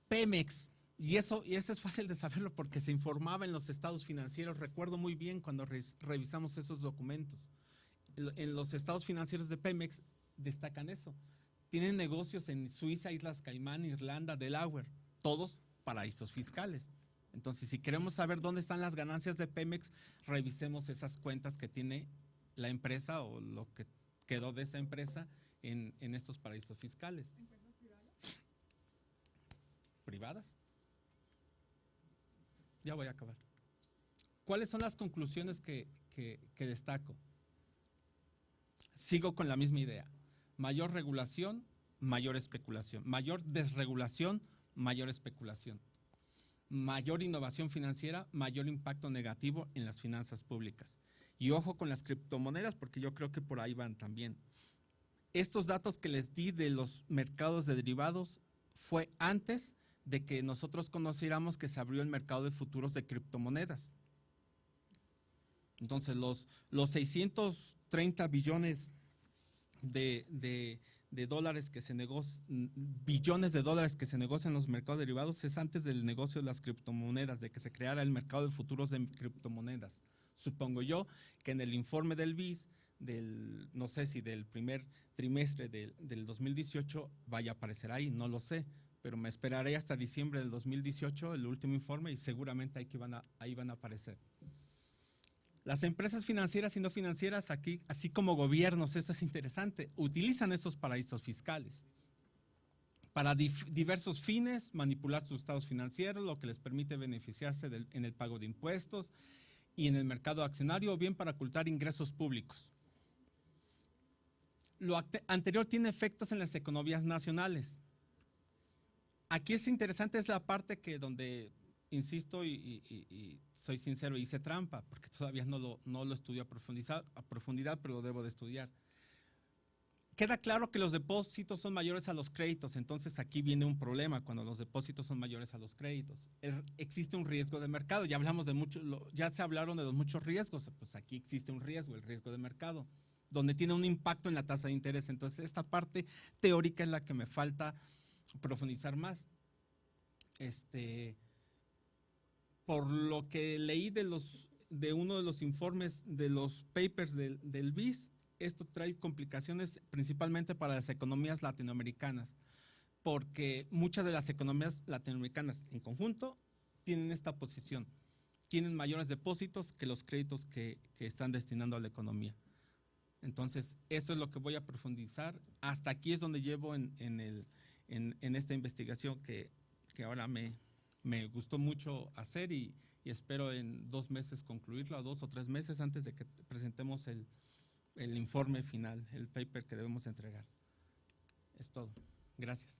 Pemex, y eso es fácil de saberlo porque se informaba en los estados financieros. Recuerdo muy bien cuando revisamos esos documentos. En los estados financieros de Pemex destacan eso. Tienen negocios en Suiza, Islas Caimán, Irlanda, Delaware, todos paraísos fiscales. Entonces, si queremos saber dónde están las ganancias de Pemex, revisemos esas cuentas que tiene la empresa o lo que quedó de esa empresa en estos paraísos fiscales. ¿Privadas? Ya voy a acabar. ¿Cuáles son las conclusiones que destaco? Sigo con la misma idea. Mayor regulación, mayor especulación. Mayor desregulación, mayor especulación. Mayor innovación financiera, mayor impacto negativo en las finanzas públicas. Y ojo con las criptomonedas, porque yo creo que por ahí van también. Estos datos que les di de los mercados de derivados fue antes de que nosotros conociéramos que se abrió el mercado de futuros de criptomonedas. Entonces, los 630 billones de dólares que se negocian, billones de dólares que se negocian en los mercados derivados es antes del negocio de las criptomonedas, de que se creara el mercado de futuros de criptomonedas. Supongo yo que en el informe del BIS, no sé si del primer trimestre del 2018 vaya a aparecer ahí, no lo sé, pero me esperaré hasta diciembre del 2018, el último informe, y seguramente ahí van a aparecer. Las empresas financieras y no financieras aquí, así como gobiernos, esto es interesante, utilizan esos paraísos fiscales para diversos fines, manipular sus estados financieros, lo que les permite beneficiarse en el pago de impuestos y en el mercado accionario, o bien para ocultar ingresos públicos. Lo anterior tiene efectos en las economías nacionales. Aquí es interesante, es la parte que donde, insisto y soy sincero, hice trampa, porque todavía no lo estudio a profundidad, pero lo debo de estudiar. Queda claro que los depósitos son mayores a los créditos, entonces aquí viene un problema cuando los depósitos son mayores a los créditos. Existe un riesgo de mercado, ya se hablaron de los muchos riesgos, pues aquí existe un riesgo, el riesgo de mercado, donde tiene un impacto en la tasa de interés. Entonces esta parte teórica es la que me falta profundizar más. Por lo que leí de uno de los informes de los papers del BIS, esto trae complicaciones principalmente para las economías latinoamericanas, porque muchas de las economías latinoamericanas en conjunto tienen esta posición, tienen mayores depósitos que los créditos que están destinando a la economía. Entonces, eso es lo que voy a profundizar. Hasta aquí es donde llevo en esta investigación que ahora me gustó mucho hacer y espero en 2 meses concluirla, 2 o 3 meses antes de que presentemos el informe final, el paper que debemos entregar. Es todo. Gracias.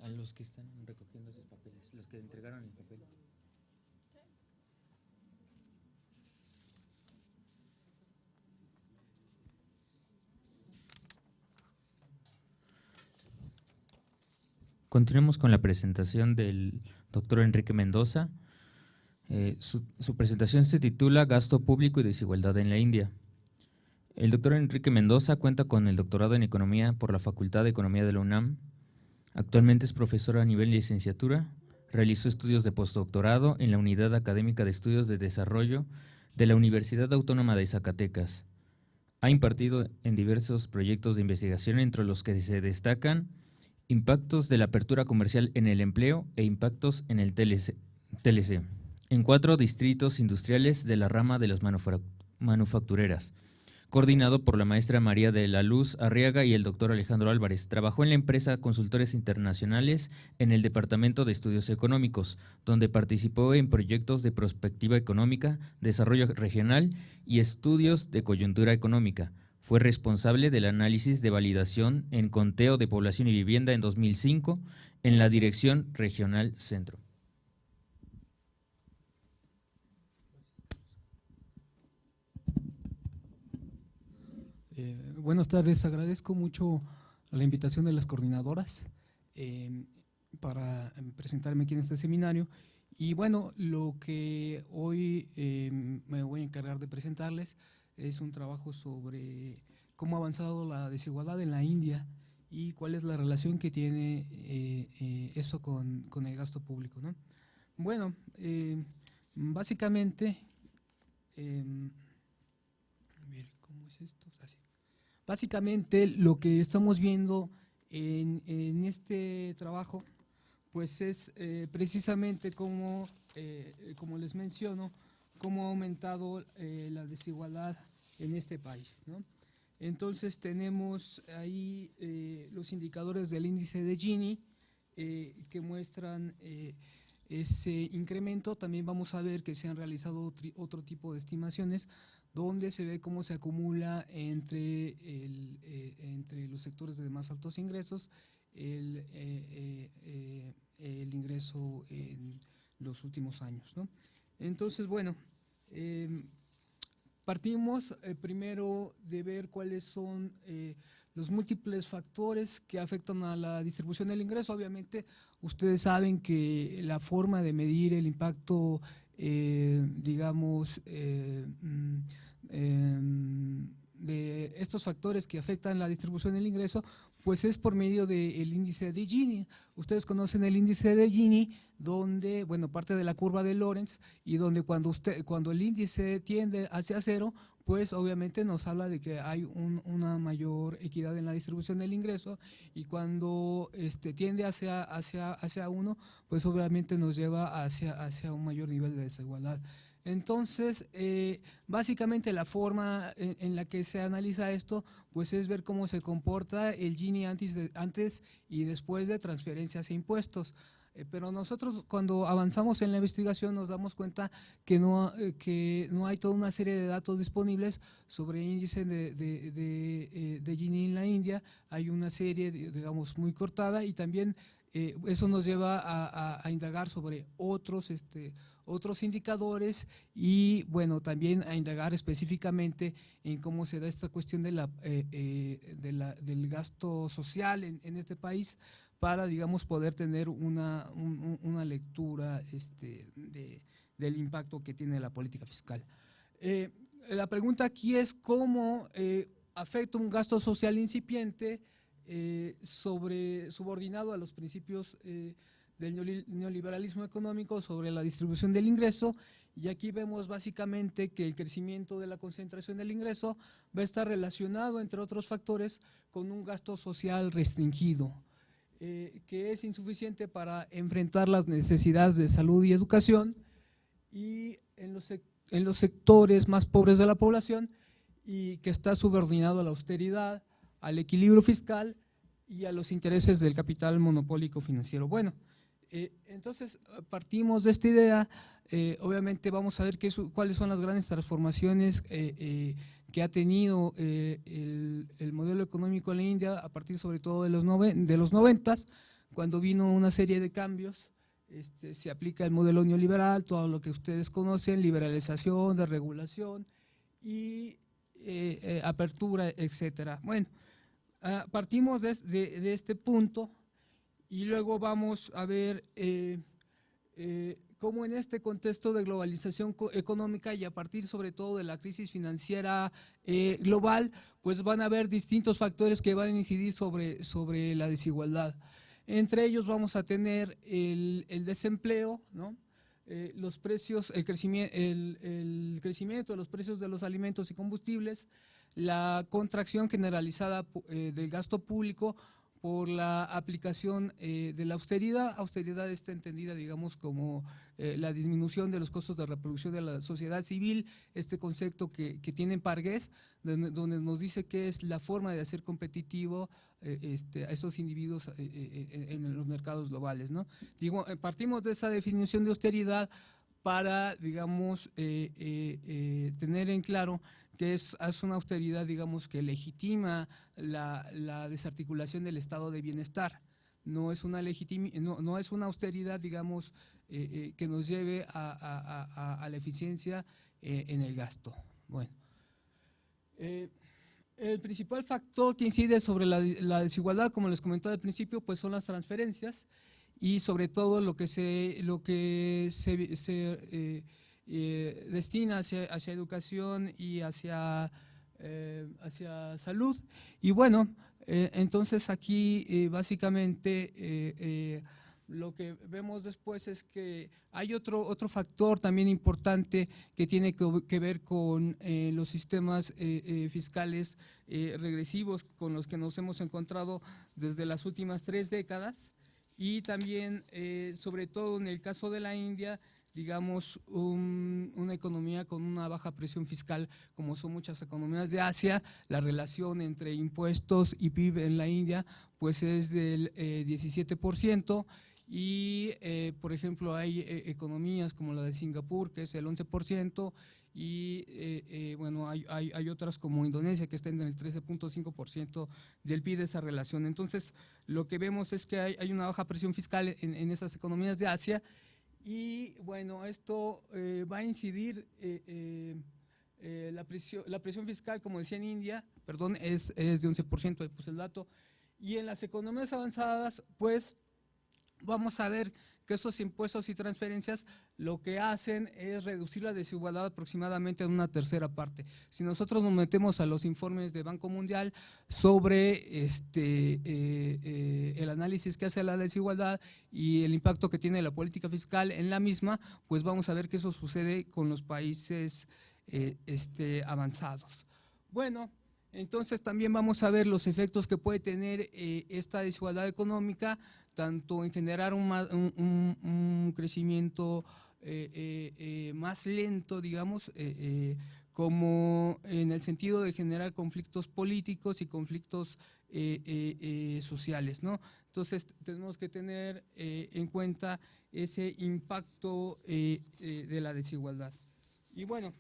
A los que están recogiendo esos papeles, los que entregaron el papel. Continuemos con la presentación del doctor Enrique Mendoza. Su presentación se titula Gasto público y desigualdad en la India. El doctor Enrique Mendoza cuenta con el doctorado en Economía por la Facultad de Economía de la UNAM. Actualmente es profesor a nivel licenciatura. Realizó estudios de postdoctorado en la Unidad Académica de Estudios de Desarrollo de la Universidad Autónoma de Zacatecas. Ha impartido en diversos proyectos de investigación, entre los que se destacan impactos de la apertura comercial en el empleo e impactos en el TLC, en 4 distritos industriales de la rama de las manufactureras, coordinado por la maestra María de la Luz Arriaga y el doctor Alejandro Álvarez. Trabajó en la empresa Consultores Internacionales en el Departamento de Estudios Económicos, donde participó en proyectos de prospectiva económica, desarrollo regional y estudios de coyuntura económica. Fue responsable del análisis de validación en conteo de población y vivienda en 2005 en la Dirección Regional Centro. Buenas tardes, agradezco mucho la invitación de las coordinadoras para presentarme aquí en este seminario. Y bueno, lo que hoy me voy a encargar de presentarles es un trabajo sobre cómo ha avanzado la desigualdad en la India y cuál es la relación que tiene eso con el gasto público, ¿no? Bueno, básicamente, a ver, ¿cómo es esto? Así. Básicamente lo que estamos viendo en este trabajo, pues es precisamente cómo, como les menciono, cómo ha aumentado la desigualdad en este país, ¿no? Entonces tenemos ahí los indicadores del índice de Gini que muestran ese incremento. También vamos a ver que se han realizado otro tipo de estimaciones donde se ve cómo se acumula entre los sectores de más altos ingresos el ingreso en los últimos años, ¿no? Entonces, bueno, partimos primero de ver cuáles son los múltiples factores que afectan a la distribución del ingreso. Obviamente, ustedes saben que la forma de medir el impacto, digamos, de estos factores que afectan la distribución del ingreso, pues es por medio del índice de Gini. Ustedes conocen el índice de Gini, donde, bueno, parte de la curva de Lorenz, y donde cuando el índice tiende hacia cero, pues obviamente nos habla de que hay una mayor equidad en la distribución del ingreso, y cuando tiende hacia 1, pues obviamente nos lleva hacia un mayor nivel de desigualdad. Entonces, básicamente la forma en la que se analiza esto, pues es ver cómo se comporta el Gini antes y después de transferencias e impuestos. Pero nosotros, cuando avanzamos en la investigación, nos damos cuenta que no hay toda una serie de datos disponibles sobre índice de Gini en la India. Hay una serie, digamos, muy cortada, y también eso nos lleva a indagar sobre otros indicadores, y bueno, también a indagar específicamente en cómo se da esta cuestión del gasto social en este país, para, digamos, poder tener una lectura del impacto que tiene la política fiscal. La pregunta aquí es cómo afecta un gasto social incipiente subordinado a los principios del neoliberalismo económico sobre la distribución del ingreso. Y aquí vemos básicamente que el crecimiento de la concentración del ingreso va a estar relacionado, entre otros factores, con un gasto social restringido, que es insuficiente para enfrentar las necesidades de salud y educación, y en los sectores más pobres de la población, y que está subordinado a la austeridad, al equilibrio fiscal y a los intereses del capital monopólico financiero. Bueno, entonces partimos de esta idea. Obviamente vamos a ver cuáles son las grandes transformaciones que ha tenido el modelo económico en la India a partir sobre todo de los 90, cuando vino una serie de cambios, se aplica el modelo neoliberal, todo lo que ustedes conocen, liberalización, desregulación y apertura, etcétera. Bueno, partimos de este punto y luego vamos a ver cómo en este contexto de globalización económica y a partir sobre todo de la crisis financiera global, pues van a haber distintos factores que van a incidir sobre la desigualdad. Entre ellos vamos a tener el desempleo, ¿no? Los precios, el crecimiento de los precios de los alimentos y combustibles, la contracción generalizada del gasto público por la aplicación de la austeridad. Austeridad está entendida, digamos, como la disminución de los costos de reproducción de la sociedad civil, este concepto que tiene Pargués, donde nos dice que es la forma de hacer competitivo a esos individuos en los mercados globales, ¿no? Digo, partimos de esa definición de austeridad para, digamos, tener en claro que es una austeridad, digamos, que legitima la desarticulación del estado de bienestar. No es una austeridad, digamos, que nos lleve a la eficiencia en el gasto. Bueno, el principal factor que incide sobre la desigualdad, como les comentaba al principio, pues son las transferencias y sobre todo lo que se destina hacia educación y hacia salud. Y bueno, entonces aquí básicamente lo que vemos después es que hay otro factor también importante que tiene que ver con los sistemas fiscales regresivos con los que nos hemos encontrado desde las últimas 3 décadas y también, sobre todo en el caso de la India, digamos, una economía con una baja presión fiscal, como son muchas economías de Asia. La relación entre impuestos y PIB en la India pues es del 17%, y por ejemplo hay economías como la de Singapur, que es el 11%, y bueno, hay otras como Indonesia que están en el 13.5% del PIB de esa relación. Entonces, lo que vemos es que hay una baja presión fiscal en esas economías de Asia. Y bueno, esto va a incidir, la presión fiscal, como decía en India, perdón, es de 11%, pues el dato. Y en las economías avanzadas, pues vamos a ver que esos impuestos y transferencias lo que hacen es reducir la desigualdad aproximadamente en una tercera parte. Si nosotros nos metemos a los informes de Banco Mundial sobre el análisis que hace la desigualdad y el impacto que tiene la política fiscal en la misma, pues vamos a ver que eso sucede con los países avanzados. Bueno, entonces también vamos a ver los efectos que puede tener esta desigualdad económica, tanto en generar un crecimiento más lento, digamos, como en el sentido de generar conflictos políticos y conflictos sociales, ¿no? Entonces tenemos que tener en cuenta ese impacto de la desigualdad. Y bueno,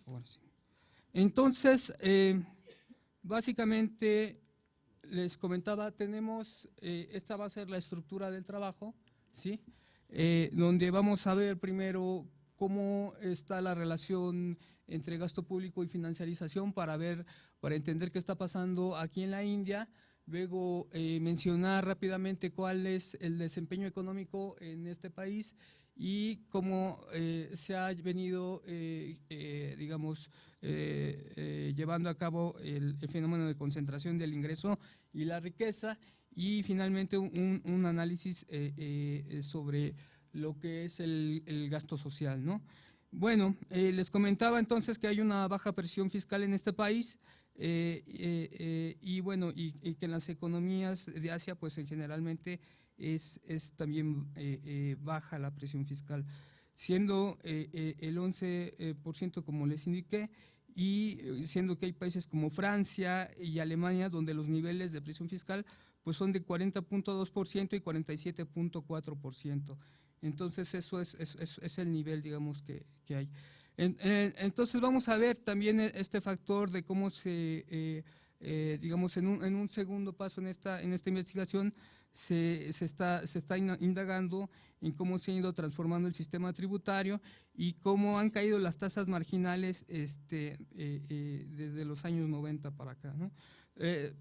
ahora sí. Entonces, básicamente, les comentaba, tenemos, esta va a ser la estructura del trabajo, ¿sí? Donde vamos a ver primero cómo está la relación entre gasto público y financiarización para entender qué está pasando aquí en la India. Luego mencionar rápidamente cuál es el desempeño económico en este país y cómo se ha venido, digamos, llevando a cabo el fenómeno de concentración del ingreso y la riqueza, y finalmente un análisis sobre lo que es el gasto social, ¿no? Bueno, les comentaba entonces que hay una baja presión fiscal en este país, y bueno, y que en las economías de Asia pues generalmente es también baja la presión fiscal, siendo el 11% como les indiqué, y siendo que hay países como Francia y Alemania donde los niveles de presión fiscal pues son de 40.2% y 47.4%. Entonces eso es el nivel, digamos, que hay. Entonces vamos a ver también este factor de cómo se digamos, en un segundo paso en esta investigación se está indagando en cómo se ha ido transformando el sistema tributario y cómo han caído las tasas marginales desde los años 90 para acá, ¿no?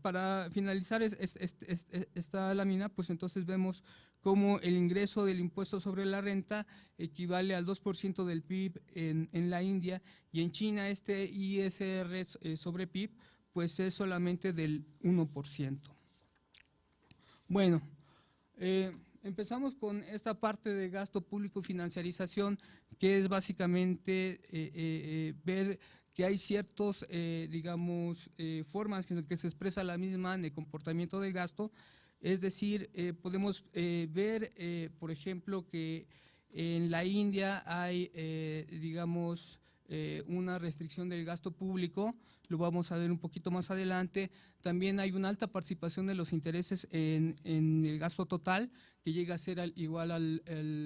Para finalizar esta lámina, pues entonces vemos cómo el ingreso del impuesto sobre la renta equivale al 2% del PIB en la India, y en China este ISR sobre PIB pues es solamente del 1%. Bueno, empezamos con esta parte de gasto público y financiarización, que es básicamente ver que hay ciertos, digamos, formas que se expresa la misma en el comportamiento del gasto. Es decir, podemos ver, por ejemplo, que en la India hay, digamos, una restricción del gasto público, lo vamos a ver un poquito más adelante. También hay una alta participación de los intereses en el gasto total, que llega a ser igual al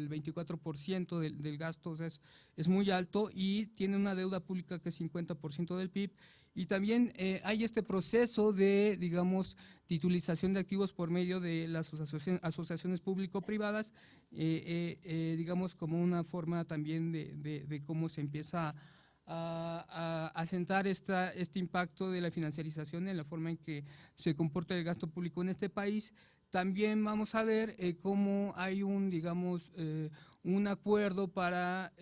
24% del gasto, o sea, es muy alto, y tiene una deuda pública que es 50% del PIB. Y también hay este proceso de, digamos, titulización de activos por medio de las asociaciones público-privadas, digamos, como una forma también de cómo se empieza a asentar este impacto de la financiarización en la forma en que se comporta el gasto público en este país. También vamos a ver cómo hay digamos, un acuerdo para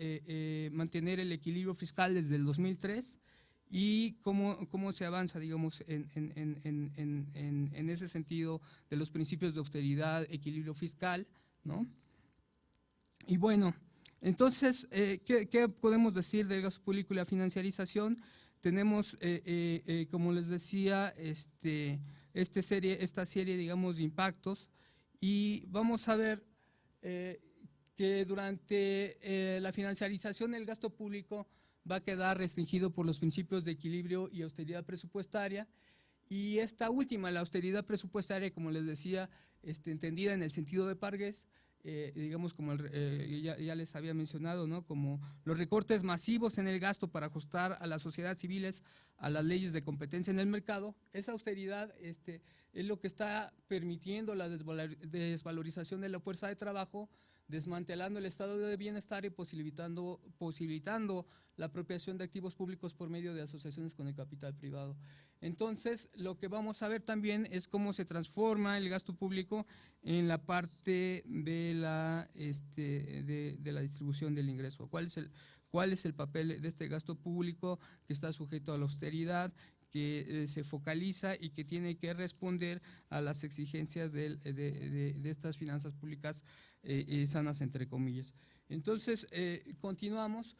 mantener el equilibrio fiscal desde el 2003 y cómo se avanza, digamos, en ese sentido de los principios de austeridad, equilibrio fiscal, ¿no? Y bueno, entonces, ¿qué podemos decir del gasto público y la financiarización? Tenemos, como les decía, esta serie, digamos, de impactos, y vamos a ver que durante la financiarización el gasto público va a quedar restringido por los principios de equilibrio y austeridad presupuestaria, y esta última, la austeridad presupuestaria, como les decía, entendida en el sentido de Pargues, digamos, como ya les había mencionado, ¿no? Como los recortes masivos en el gasto para ajustar a las sociedades civiles a las leyes de competencia en el mercado. Esa austeridad es lo que está permitiendo la desvalorización de la fuerza de trabajo, desmantelando el estado de bienestar y posibilitando la apropiación de activos públicos por medio de asociaciones con el capital privado. Entonces, lo que vamos a ver también es cómo se transforma el gasto público en la parte de la distribución del ingreso. ¿Cuál es el papel de este gasto público que está sujeto a la austeridad, que se focaliza y que tiene que responder a las exigencias de estas finanzas públicas sanas, entre comillas? Entonces, continuamos.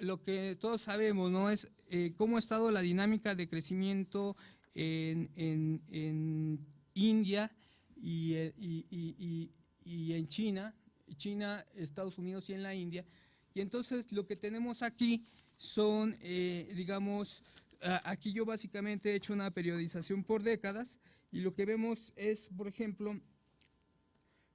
Lo que todos sabemos, ¿no?, es cómo ha estado la dinámica de crecimiento en India y en China, Estados Unidos y en la India. Y entonces lo que tenemos aquí son, digamos, aquí yo básicamente he hecho una periodización por décadas, y lo que vemos es, por ejemplo,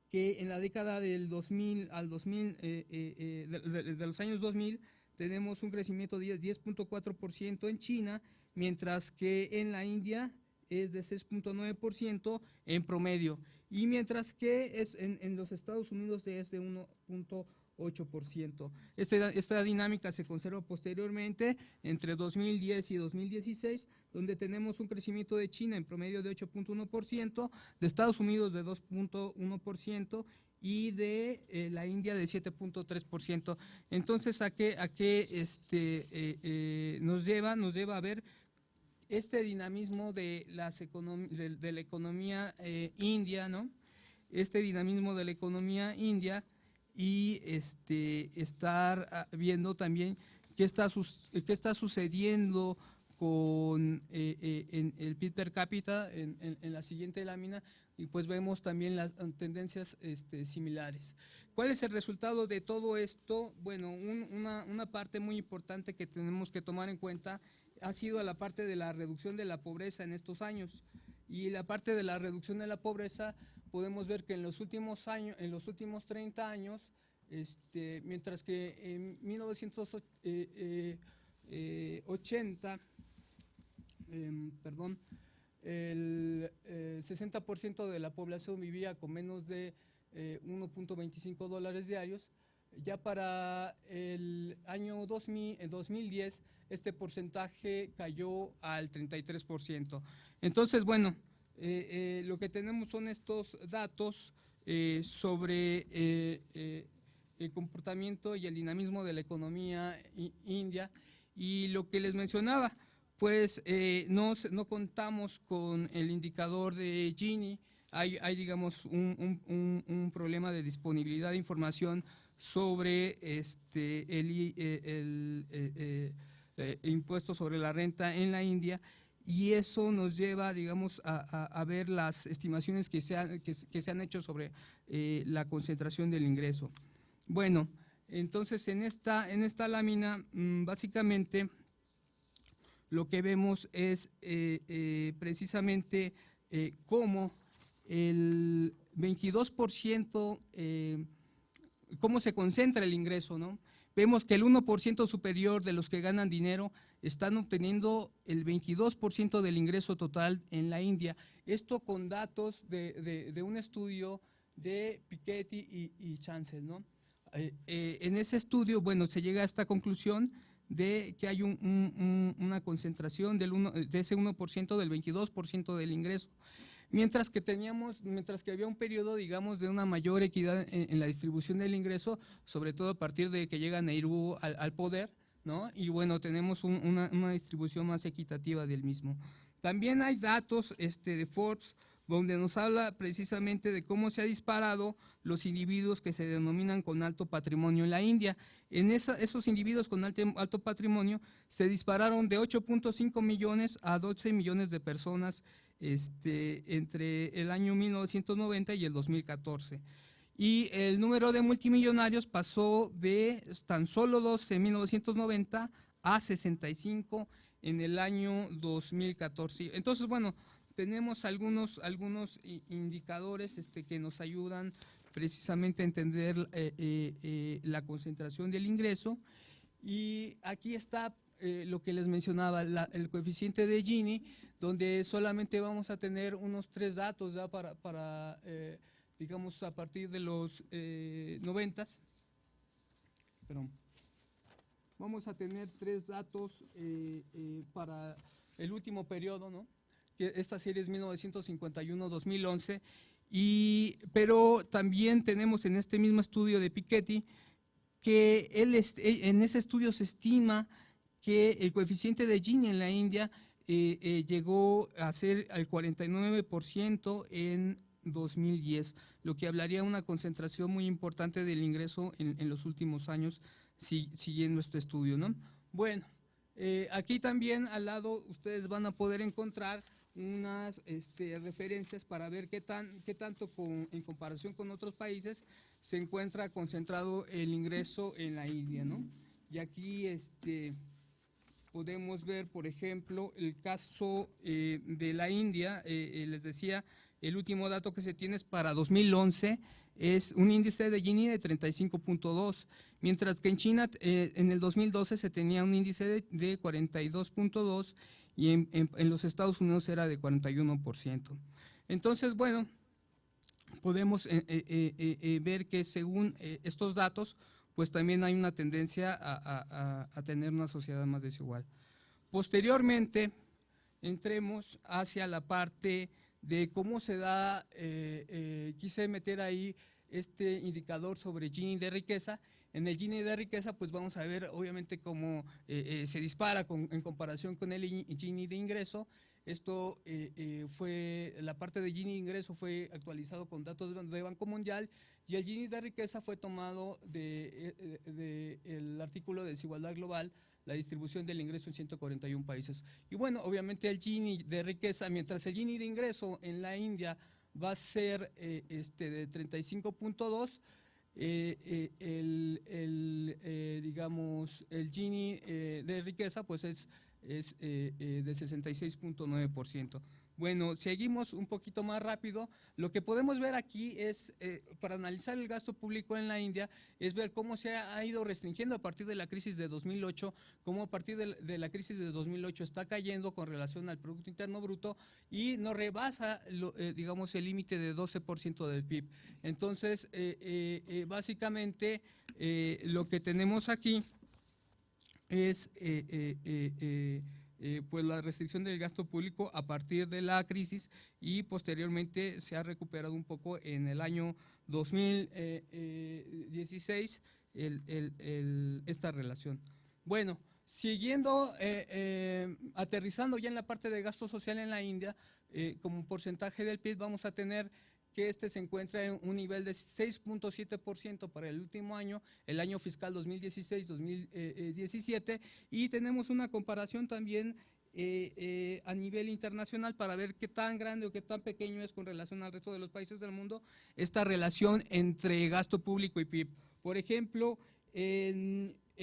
que en la década del 2000 al 2000, de los años 2000, tenemos un crecimiento de 10.4% en China, mientras que en la India es de 6.9% en promedio, y mientras que en los Estados Unidos es de 1.8%. Esta dinámica se conserva posteriormente entre 2010 y 2016, donde tenemos un crecimiento de China en promedio de 8.1%, de Estados Unidos de 2.1% y de la India de 7.3%. Entonces, ¿a qué nos lleva a ver este dinamismo de la economía india, ¿no? Este dinamismo de la economía india, y estar viendo también qué está sucediendo con en el PIB per cápita en la siguiente lámina, y pues vemos también las tendencias similares. ¿Cuál es el resultado de todo esto? Bueno, una parte muy importante que tenemos que tomar en cuenta ha sido la parte de la reducción de la pobreza en estos años. Y la parte de la reducción de la pobreza, podemos ver que en los últimos 30 años, mientras que en 1980 perdón, el 60% de la población vivía con menos de 1.25 dólares diarios. Ya para el año 2010, este porcentaje cayó al 33%. Entonces, bueno, lo que tenemos son estos datos sobre el comportamiento y el dinamismo de la economía india, y lo que les mencionaba, pues no contamos con el indicador de Gini. Hay digamos, un problema de disponibilidad de información sobre el impuesto sobre la renta en la India, y eso nos lleva, digamos, a ver las estimaciones que se han hecho sobre la concentración del ingreso. Bueno, entonces en esta lámina, básicamente, lo que vemos es precisamente cómo el 22%, cómo se concentra el ingreso, ¿no? Vemos que el 1% superior de los que ganan dinero están obteniendo el 22% del ingreso total en la India. Esto con datos de un estudio de Piketty y Chancel, ¿no? En ese estudio, bueno, se llega a esta conclusión de que hay una concentración de ese 1%, del 22% del ingreso. Mientras que había un periodo, digamos, de una mayor equidad en la distribución del ingreso, sobre todo a partir de que llega Nehru al poder, ¿no? Y bueno, tenemos una distribución más equitativa del mismo. También hay datos de Forbes, donde nos habla precisamente de cómo se ha disparado los individuos que se denominan con alto patrimonio en la India. En esos individuos con alto patrimonio se dispararon de 8.5 millones a 12 millones de personas entre el año 1990 y el 2014. Y el número de multimillonarios pasó de tan solo 12 en 1990 a 65 en el año 2014. Entonces, bueno, tenemos algunos indicadores que nos ayudan precisamente a entender la concentración del ingreso. Y aquí está lo que les mencionaba, el coeficiente de Gini, donde solamente vamos a tener unos 3 datos ya para digamos, a partir de los 90s. Perdón. Vamos a tener 3 datos para el último periodo, ¿no? Que esta serie es 1951-2011, pero también tenemos en este mismo estudio de Piketty que en ese estudio se estima que el coeficiente de Gini en la India llegó a ser al 49% en 2010, lo que hablaría de una concentración muy importante del ingreso en los últimos años, siguiendo este estudio, ¿no? Bueno, aquí también al lado ustedes van a poder encontrar unas referencias para ver qué tanto en comparación con otros países se encuentra concentrado el ingreso en la India, ¿no? Y aquí podemos ver, por ejemplo, el caso de la India. Les decía, el último dato que se tiene es para 2011, es un índice de Gini de 35.2, mientras que en China en el 2012 se tenía un índice de 42.2 y en los Estados Unidos era de 41%. Entonces, bueno, podemos ver que según estos datos, pues también hay una tendencia a tener una sociedad más desigual. Posteriormente, entremos hacia la parte de cómo se da, quise meter ahí este indicador sobre Gini de riqueza. En el Gini de riqueza, pues vamos a ver obviamente cómo se dispara en comparación con el Gini de ingreso. Esto la parte de Gini de ingreso fue actualizado con datos de Banco Mundial, y el Gini de riqueza fue tomado del artículo de desigualdad global, la distribución del ingreso en 141 países. Y bueno, obviamente el Gini de riqueza, mientras el Gini de ingreso en la India va a ser de 35.2, digamos, el Gini de riqueza pues es es de 66.9%. Bueno, seguimos un poquito más rápido. Lo que podemos ver aquí es, para analizar el gasto público en la India, es ver cómo se ha ido restringiendo a partir de la crisis de 2008, cómo a partir de la crisis de 2008 está cayendo con relación al Producto Interno Bruto y no rebasa, digamos, el límite de 12% del PIB. Entonces, básicamente, lo que tenemos aquí es pues la restricción del gasto público a partir de la crisis y posteriormente se ha recuperado un poco en el año 2016 esta relación. Bueno, siguiendo, aterrizando ya en la parte de gasto social en la India, como porcentaje del PIB vamos a tener que este se encuentra en un nivel de 6.7% para el último año, el año fiscal 2016-2017, y tenemos una comparación también a nivel internacional para ver qué tan grande o qué tan pequeño es con relación al resto de los países del mundo esta relación entre gasto público y PIB. Por ejemplo,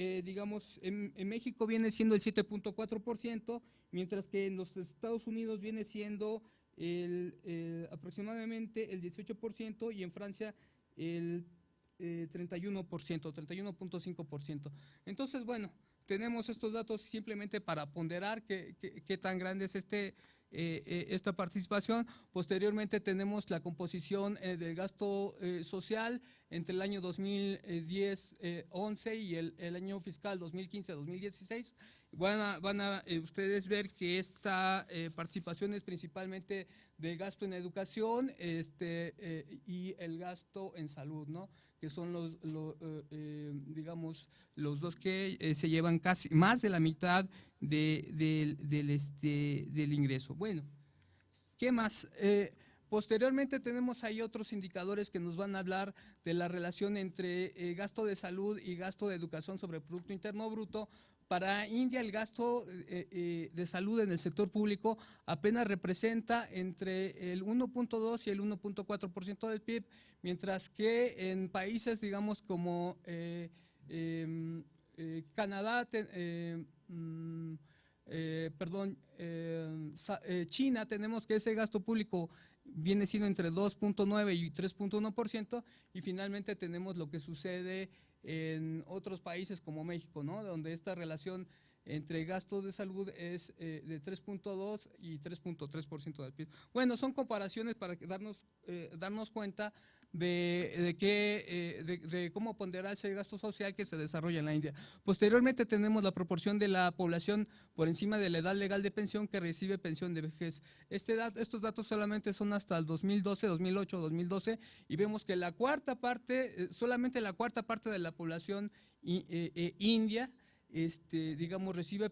digamos, en México viene siendo el 7.4%, mientras que en los Estados Unidos viene siendo aproximadamente el 18% y en Francia el 31%, 31.5%. Entonces, bueno, tenemos estos datos simplemente para ponderar qué tan grande es esta participación. Posteriormente tenemos la composición del gasto social entre el año 2010-11 y el año fiscal 2015-2016. Van a ustedes ver que esta participación es principalmente del gasto en educación y el gasto en salud, ¿no? Que son digamos, los dos que se llevan casi más de la mitad del ingreso. Bueno, ¿qué más? Posteriormente tenemos ahí otros indicadores que nos van a hablar de la relación entre gasto de salud y gasto de educación sobre el Producto Interno Bruto. Para India el gasto de salud en el sector público apenas representa entre el 1.2 y el 1.4% del PIB, mientras que en países, digamos, como Canadá, China, tenemos que ese gasto público viene siendo entre 2.9 y 3.1%, y finalmente tenemos lo que sucede en otros países como México, ¿no? Donde esta relación entre gasto de salud es de 3.2 y 3.3% del PIB. Bueno, son comparaciones para darnos cuenta de cómo ponderar ese gasto social que se desarrolla en la India. Posteriormente tenemos la proporción de la población por encima de la edad legal de pensión que recibe pensión de vejez. Estos datos solamente son hasta el 2012, 2008, 2012, y vemos que la cuarta parte, solamente la cuarta parte de la población india, digamos, recibe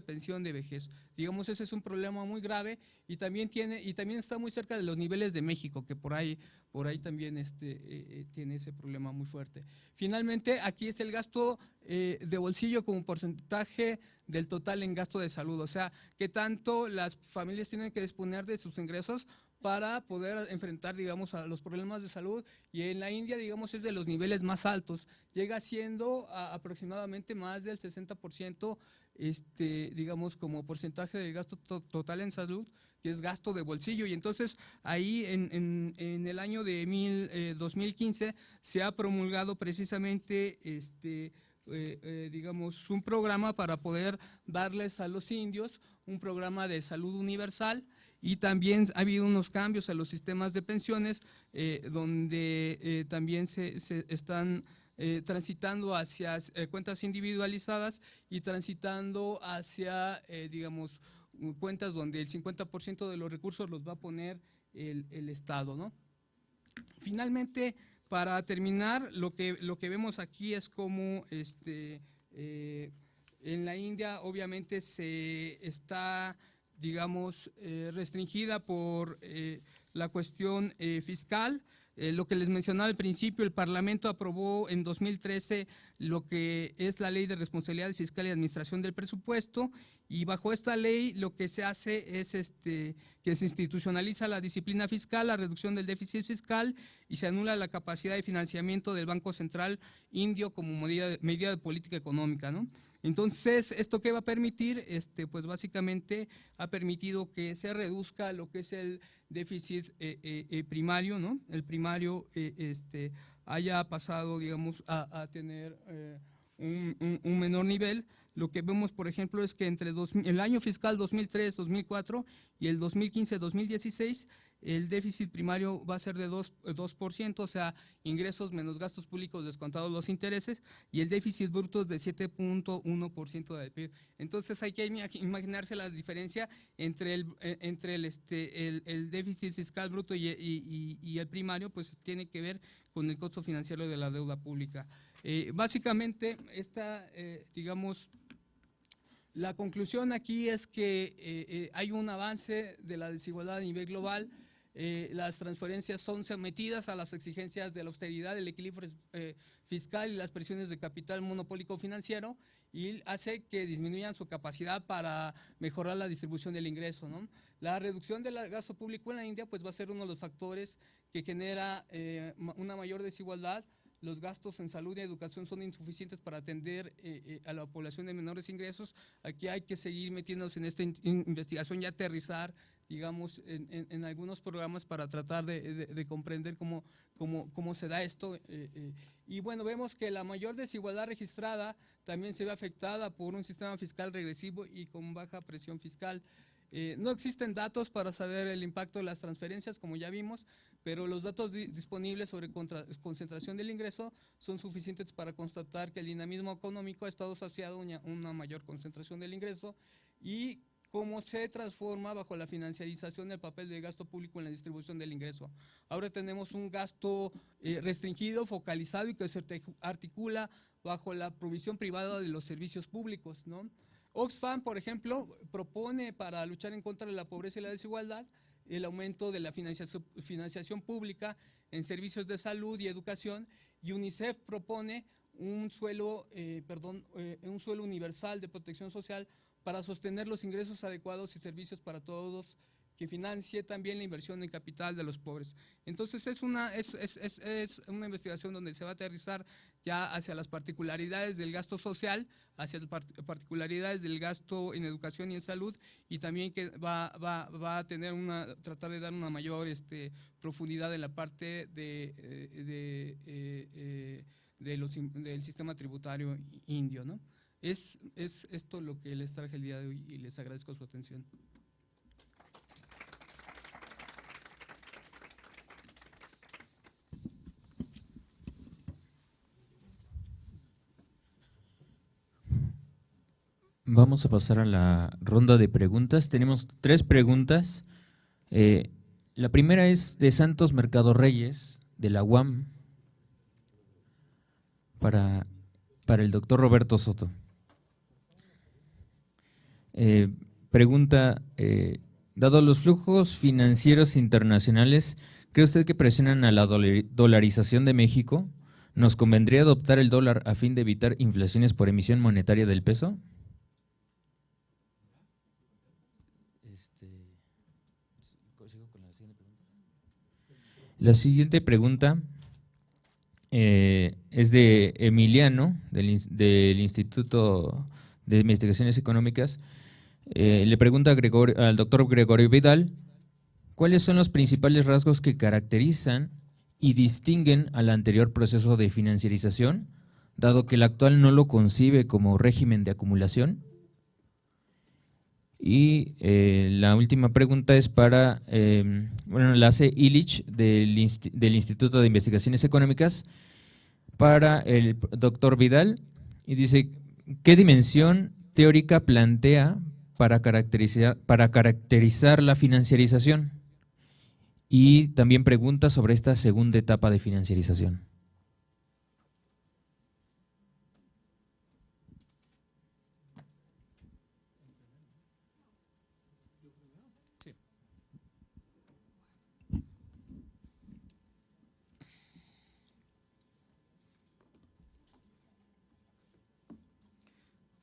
pensión de vejez. Digamos, ese es un problema muy grave y también está muy cerca de los niveles de México, que por ahí también tiene ese problema muy fuerte. Finalmente, aquí es el gasto de bolsillo como porcentaje del total en gasto de salud, o sea, qué tanto las familias tienen que disponer de sus ingresos para poder enfrentar, digamos, a los problemas de salud, y en la India, digamos, es de los niveles más altos, llega siendo aproximadamente más del 60%, digamos, como porcentaje del gasto total en salud, que es gasto de bolsillo, y entonces ahí en el año de 2015 se ha promulgado precisamente digamos, un programa para poder darles a los indios un programa de salud universal. Y también ha habido unos cambios a los sistemas de pensiones, donde también se están transitando hacia cuentas individualizadas y transitando hacia, digamos, cuentas donde el 50% de los recursos los va a poner el Estado, ¿no? Finalmente, para terminar, lo que vemos aquí es cómo en la India obviamente se está, digamos, restringida por la cuestión fiscal. Lo que les mencionaba al principio, el Parlamento aprobó en 2013 lo que es la Ley de Responsabilidad Fiscal y Administración del Presupuesto, y bajo esta ley lo que se hace es que se institucionaliza la disciplina fiscal, la reducción del déficit fiscal, y se anula la capacidad de financiamiento del Banco Central Indio como medida de política económica, ¿no? Entonces, ¿esto qué va a permitir? Pues básicamente ha permitido que se reduzca lo que es el déficit primario, ¿no? El primario haya pasado, digamos, a tener un menor nivel. Lo que vemos, por ejemplo, es que entre el año fiscal 2003-2004 y el 2015-2016, el déficit primario va a ser de 2%, o sea, ingresos menos gastos públicos descontados los intereses, y el déficit bruto es de 7.1% del PIB. Entonces hay que imaginarse la diferencia entre el déficit fiscal bruto y el primario, pues tiene que ver con el costo financiero de la deuda pública. Básicamente, digamos, la conclusión aquí es que hay un avance de la desigualdad a nivel global. Las transferencias son sometidas a las exigencias de la austeridad, el equilibrio fiscal y las presiones de capital monopólico financiero, y hace que disminuyan su capacidad para mejorar la distribución del ingreso, ¿no? La reducción del gasto público en la India pues va a ser uno de los factores que genera una mayor desigualdad. Los gastos en salud y educación son insuficientes para atender a la población de menores ingresos. Aquí hay que seguir metiéndose en esta investigación y aterrizar, digamos, en algunos programas para tratar de comprender cómo se da esto. Y bueno, vemos que la mayor desigualdad registrada también se ve afectada por un sistema fiscal regresivo y con baja presión fiscal. No existen datos para saber el impacto de las transferencias, como ya vimos, pero los datos disponibles sobre concentración del ingreso son suficientes para constatar que el dinamismo económico ha estado asociado a una mayor concentración del ingreso y cómo se transforma bajo la financiarización del papel del gasto público en la distribución del ingreso. Ahora tenemos un gasto restringido, focalizado y que se articula bajo la provisión privada de los servicios públicos, ¿no? Oxfam, por ejemplo, propone para luchar en contra de la pobreza y la desigualdad el aumento de la financiación pública en servicios de salud y educación, y UNICEF propone un suelo universal de protección social para sostener los ingresos adecuados y servicios para todos, que financie también la inversión en capital de los pobres. Entonces es una investigación donde se va a aterrizar ya hacia las particularidades del gasto social, hacia las particularidades del gasto en educación y en salud, y también que va a tener tratar de dar una mayor profundidad en la parte del sistema tributario indio, ¿no? Es esto lo que les traje el día de hoy y les agradezco su atención. Vamos a pasar a la ronda de preguntas. Tenemos 3 preguntas. La primera es de Santos Mercado Reyes, de la UAM, para el doctor Roberto Soto. Pregunta, dado los flujos financieros internacionales, ¿cree usted que presionan a la dolarización de México? ¿Nos convendría adoptar el dólar a fin de evitar inflaciones por emisión monetaria del peso? La siguiente pregunta es de Emiliano, del Instituto de Investigaciones Económicas. Le pregunta al doctor Gregorio Vidal, ¿cuáles son los principales rasgos que caracterizan y distinguen al anterior proceso de financiarización, dado que el actual no lo concibe como régimen de acumulación? Y la última pregunta es la hace Illich del Instituto de Investigaciones Económicas para el doctor Vidal, y dice, ¿qué dimensión teórica plantea para caracterizar la financiarización? Y también pregunta sobre esta segunda etapa de financiarización.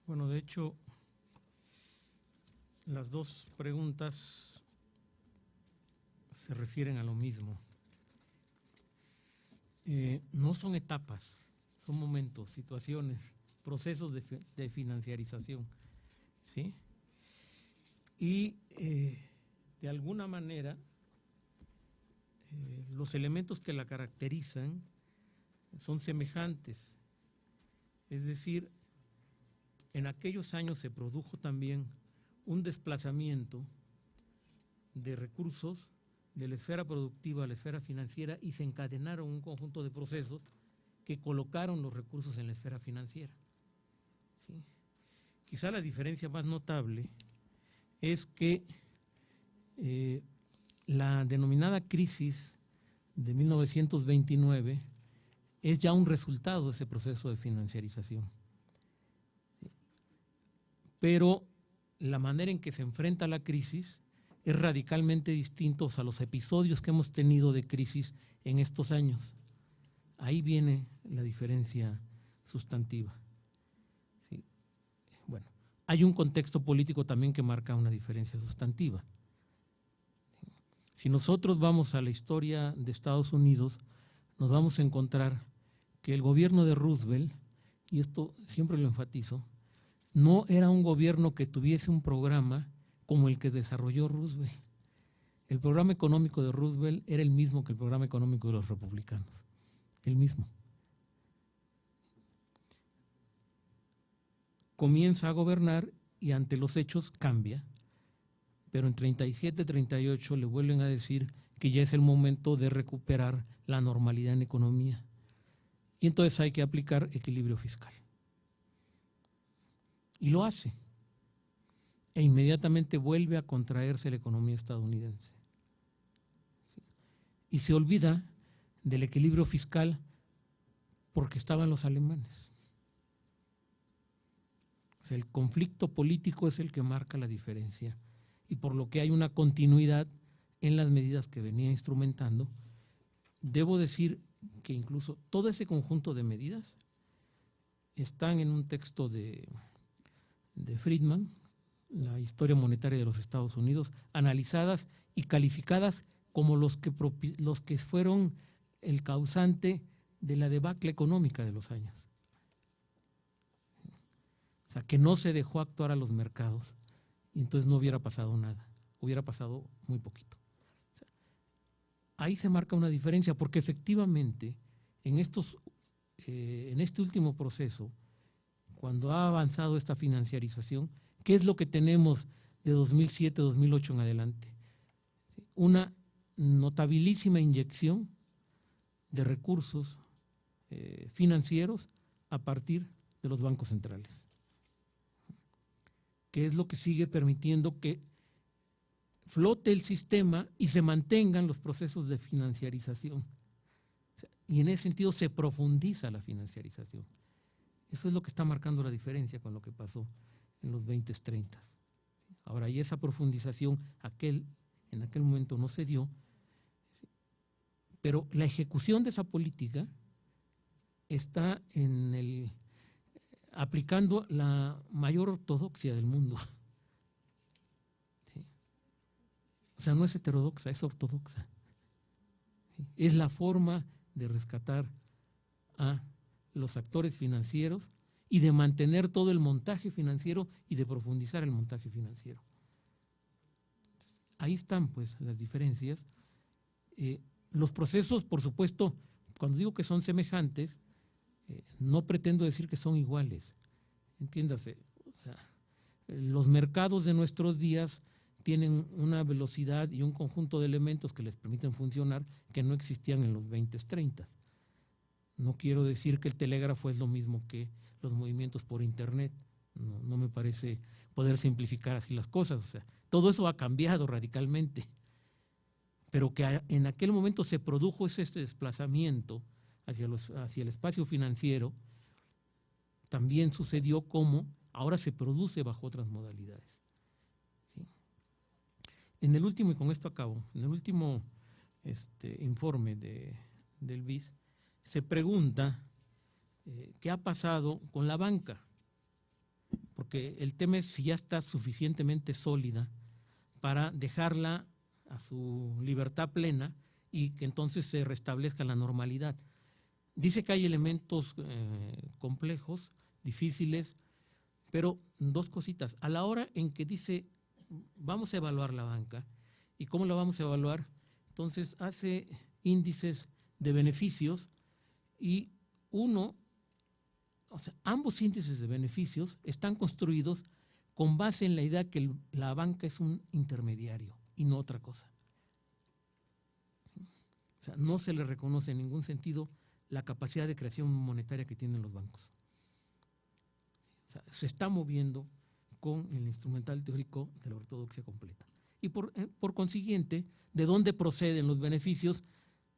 Bueno, de hecho, las 2 preguntas se refieren a lo mismo. No son etapas, son momentos, situaciones procesos de financiarización, ¿sí? Y de alguna manera los elementos que la caracterizan son semejantes. Es decir, en aquellos años se produjo también un desplazamiento de recursos de la esfera productiva a la esfera financiera y se encadenaron un conjunto de procesos que colocaron los recursos en la esfera financiera, ¿sí? Quizá la diferencia más notable es que la denominada crisis de 1929 es ya un resultado de ese proceso de financiarización. Pero la manera en que se enfrenta la crisis es radicalmente distinto a los episodios que hemos tenido de crisis en estos años. Ahí viene la diferencia sustantiva. ¿Sí? Bueno, hay un contexto político también que marca una diferencia sustantiva. Si nosotros vamos a la historia de Estados Unidos, nos vamos a encontrar que el gobierno de Roosevelt, y esto siempre lo enfatizo, no era un gobierno que tuviese un programa como el que desarrolló Roosevelt. El programa económico de Roosevelt era el mismo que el programa económico de los republicanos, el mismo. Comienza a gobernar y ante los hechos cambia, pero en 37, 38 le vuelven a decir que ya es el momento de recuperar la normalidad en economía. Y entonces hay que aplicar equilibrio fiscal. Y lo hace. E inmediatamente vuelve a contraerse la economía estadounidense. ¿Sí? Y se olvida del equilibrio fiscal porque estaban los alemanes. O sea, el conflicto político es el que marca la diferencia y por lo que hay una continuidad en las medidas que venía instrumentando. Debo decir que incluso todo ese conjunto de medidas están en un texto de Friedman, la historia monetaria de los Estados Unidos, analizadas y calificadas como los que fueron el causante de la debacle económica de los años. O sea, que no se dejó actuar a los mercados y entonces no hubiera pasado nada, hubiera pasado muy poquito. O sea, ahí se marca una diferencia porque efectivamente en este último proceso, cuando ha avanzado esta financiarización, ¿qué es lo que tenemos de 2007, 2008 en adelante? Una notabilísima inyección de recursos financieros a partir de los bancos centrales, que es lo que sigue permitiendo que flote el sistema y se mantengan los procesos de financiarización. Y en ese sentido se profundiza la financiarización. Eso es lo que está marcando la diferencia con lo que pasó en los 20s, 30s. Ahora, y esa profundización en aquel momento no se dio, pero la ejecución de esa política está aplicando la mayor ortodoxia del mundo. ¿Sí? O sea, no es heterodoxa, es ortodoxa. ¿Sí? Es la forma de rescatar a los actores financieros y de mantener todo el montaje financiero y de profundizar el montaje financiero. Ahí están pues las diferencias. Los procesos, por supuesto, cuando digo que son semejantes, no pretendo decir que son iguales. Entiéndase, o sea, los mercados de nuestros días tienen una velocidad y un conjunto de elementos que les permiten funcionar que no existían en los 20s, 30s. No quiero decir que el telégrafo es lo mismo que los movimientos por internet. No me parece poder simplificar así las cosas. O sea, todo eso ha cambiado radicalmente. Pero que en aquel momento se produjo ese desplazamiento hacia el espacio financiero, también sucedió como ahora se produce bajo otras modalidades. ¿Sí? En el último, y con esto acabo, en el último informe del BIS, se pregunta qué ha pasado con la banca, porque el tema es si ya está suficientemente sólida para dejarla a su libertad plena y que entonces se restablezca la normalidad. Dice que hay elementos complejos difíciles, pero dos cositas. A la hora en que dice, vamos a evaluar la banca, ¿y cómo la vamos a evaluar? Entonces hace índices de beneficios y ambos índices de beneficios están construidos con base en la idea que la banca es un intermediario y no otra cosa. O sea, no se le reconoce en ningún sentido la capacidad de creación monetaria que tienen los bancos. O sea, se está moviendo con el instrumental teórico de la ortodoxia completa. Y por consiguiente, ¿de dónde proceden los beneficios?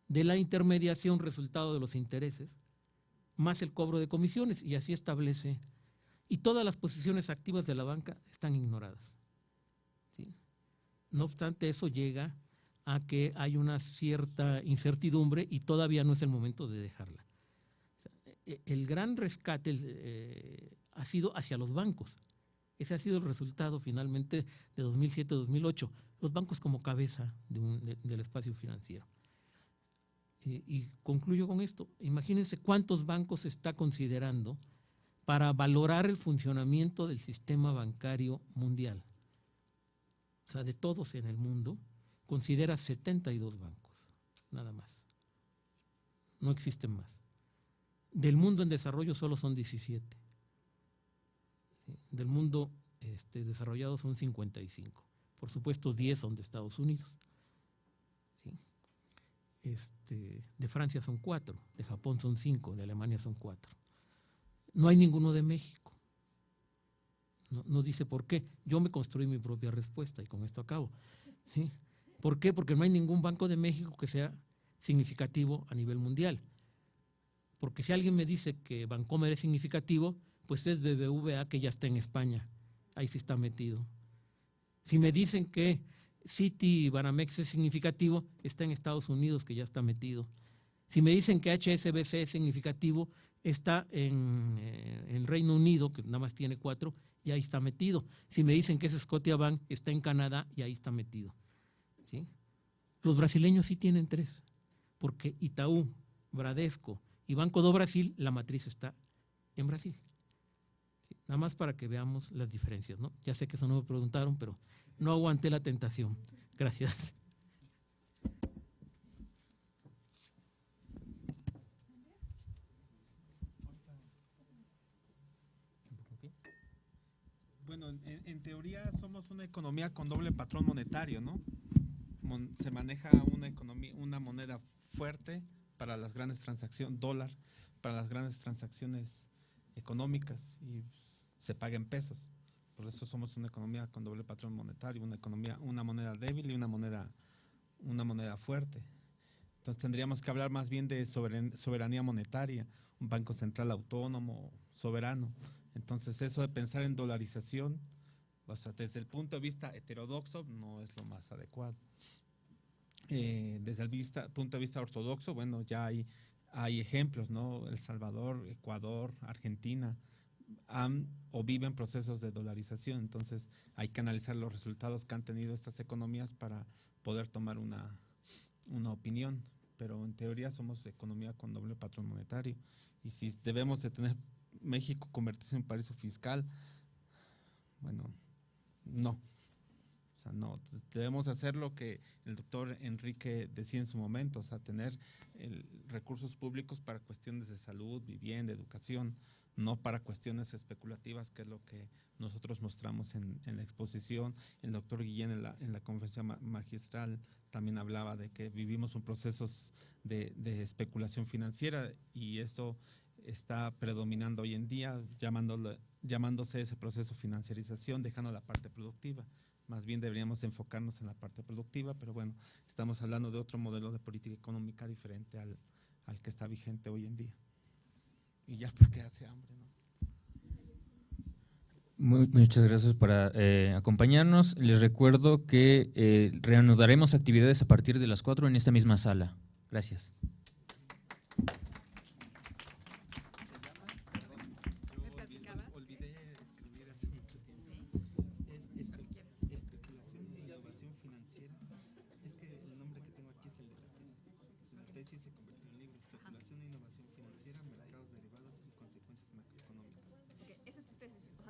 De la intermediación resultado de los intereses, más el cobro de comisiones, y así establece. Y todas las posiciones activas de la banca están ignoradas, ¿sí? No obstante, eso llega a que hay una cierta incertidumbre y todavía no es el momento de dejarla. O sea, el gran rescate ha sido hacia los bancos. Ese ha sido el resultado finalmente de 2007-2008. Los bancos como cabeza del espacio financiero. Y concluyo con esto. Imagínense cuántos bancos se está considerando para valorar el funcionamiento del sistema bancario mundial. O sea, de todos en el mundo, considera 72 bancos, nada más. No existen más. Del mundo en desarrollo solo son 17. Del mundo desarrollado son 55. Por supuesto, 10 son de Estados Unidos. De Francia son 4, de Japón son 5, de Alemania son 4. No hay ninguno de México. No dice por qué. Yo me construí mi propia respuesta y con esto acabo. ¿Sí? ¿Por qué? Porque no hay ningún banco de México que sea significativo a nivel mundial. Porque si alguien me dice que Bancomer es significativo, pues es BBVA, que ya está en España. Ahí sí está metido. Si me dicen que Citi y Banamex es significativo, está en Estados Unidos, que ya está metido. Si me dicen que HSBC es significativo, está en el Reino Unido, que nada más tiene 4, y ahí está metido. Si me dicen que es Scotiabank, está en Canadá y ahí está metido. ¿Sí? Los brasileños sí tienen 3, porque Itaú, Bradesco y Banco do Brasil, la matriz está en Brasil. ¿Sí? Nada más para que veamos las diferencias, ¿no? Ya sé que eso no me preguntaron, pero no aguanté la tentación. Gracias. Bueno, en teoría somos una economía con doble patrón monetario, ¿no? Se maneja una economía, una moneda fuerte para las grandes transacciones, dólar, para las grandes transacciones económicas, y se paga en pesos. Por eso somos una economía con doble patrón monetario, una moneda débil y una moneda fuerte. Entonces tendríamos que hablar más bien de soberanía monetaria, un banco central autónomo, soberano. Entonces eso de pensar en dolarización, o sea, desde el punto de vista heterodoxo, no es lo más adecuado. Desde el punto de vista ortodoxo, bueno, ya hay ejemplos, ¿no? El Salvador, Ecuador, Argentina o viven procesos de dolarización. Entonces hay que analizar los resultados que han tenido estas economías para poder tomar una opinión. Pero en teoría somos economía con doble patrón monetario. Y si debemos de tener México convertirse en paraíso fiscal, bueno, no. O sea, no, debemos hacer lo que el doctor Enrique decía en su momento, o sea, tener recursos públicos para cuestiones de salud, vivienda, educación, no para cuestiones especulativas, que es lo que nosotros mostramos en la exposición. El doctor Guillén en la conferencia magistral también hablaba de que vivimos un proceso de especulación financiera, y esto está predominando hoy en día, llamándose ese proceso financiarización, dejando la parte productiva. Más bien deberíamos enfocarnos en la parte productiva, pero bueno, estamos hablando de otro modelo de política económica diferente al que está vigente hoy en día. Y ya porque hace hambre, ¿no? Muchas gracias por acompañarnos. Les recuerdo que reanudaremos actividades a partir de las 4 en esta misma sala. Gracias. Tesis se convirtió en libro, especulación e innovación financiera, mercados derivados y consecuencias macroeconómicas.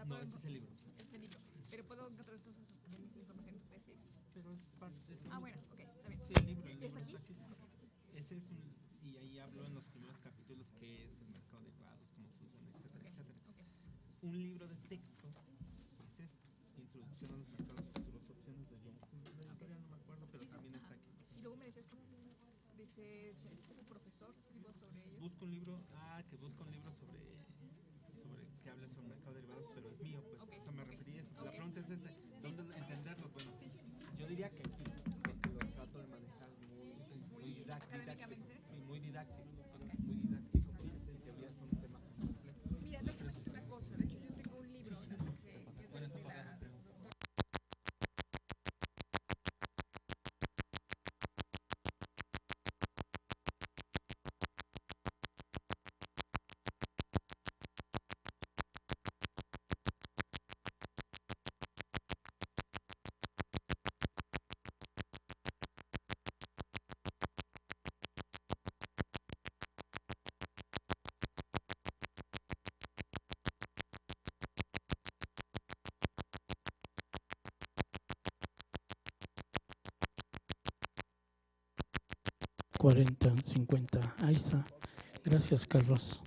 No, puedo este es el libro. es el libro. Pero puedo encontrar toda esa información en tu tesis. Pero es parte de... Bueno, ok, está bien. Sí, el libro ¿Está aquí? está aquí. Ese es un... Y ahí hablo en los primeros capítulos qué es el mercado de derivados, cómo funciona, etcétera, etcétera. Ok. Un libro de texto es este, Introducción a los mercados futuros, opciones de John Hull. La editorial no me acuerdo, pero Y también dices, está aquí. Y luego me decías que dice, este es un profesor, escribo sobre ellos. Busco un libro, que busca un libro sobre que hable sobre mercado de derivados, pero es mío, pues, Ok, o sea, me ok, refería a eso. ok. La pregunta es ese, ¿dónde entenderlo? Bueno, yo diría que aquí, porque lo trato de manejar muy académicamente. Sí, muy didáctico, muy didáctico, porque en teoría son temas complejos. Mira, déjame decirte una cosa. De hecho, yo tengo un libro que es Bueno, está de apagado, la... creo. $40, $50. Ahí está. Gracias, Carlos.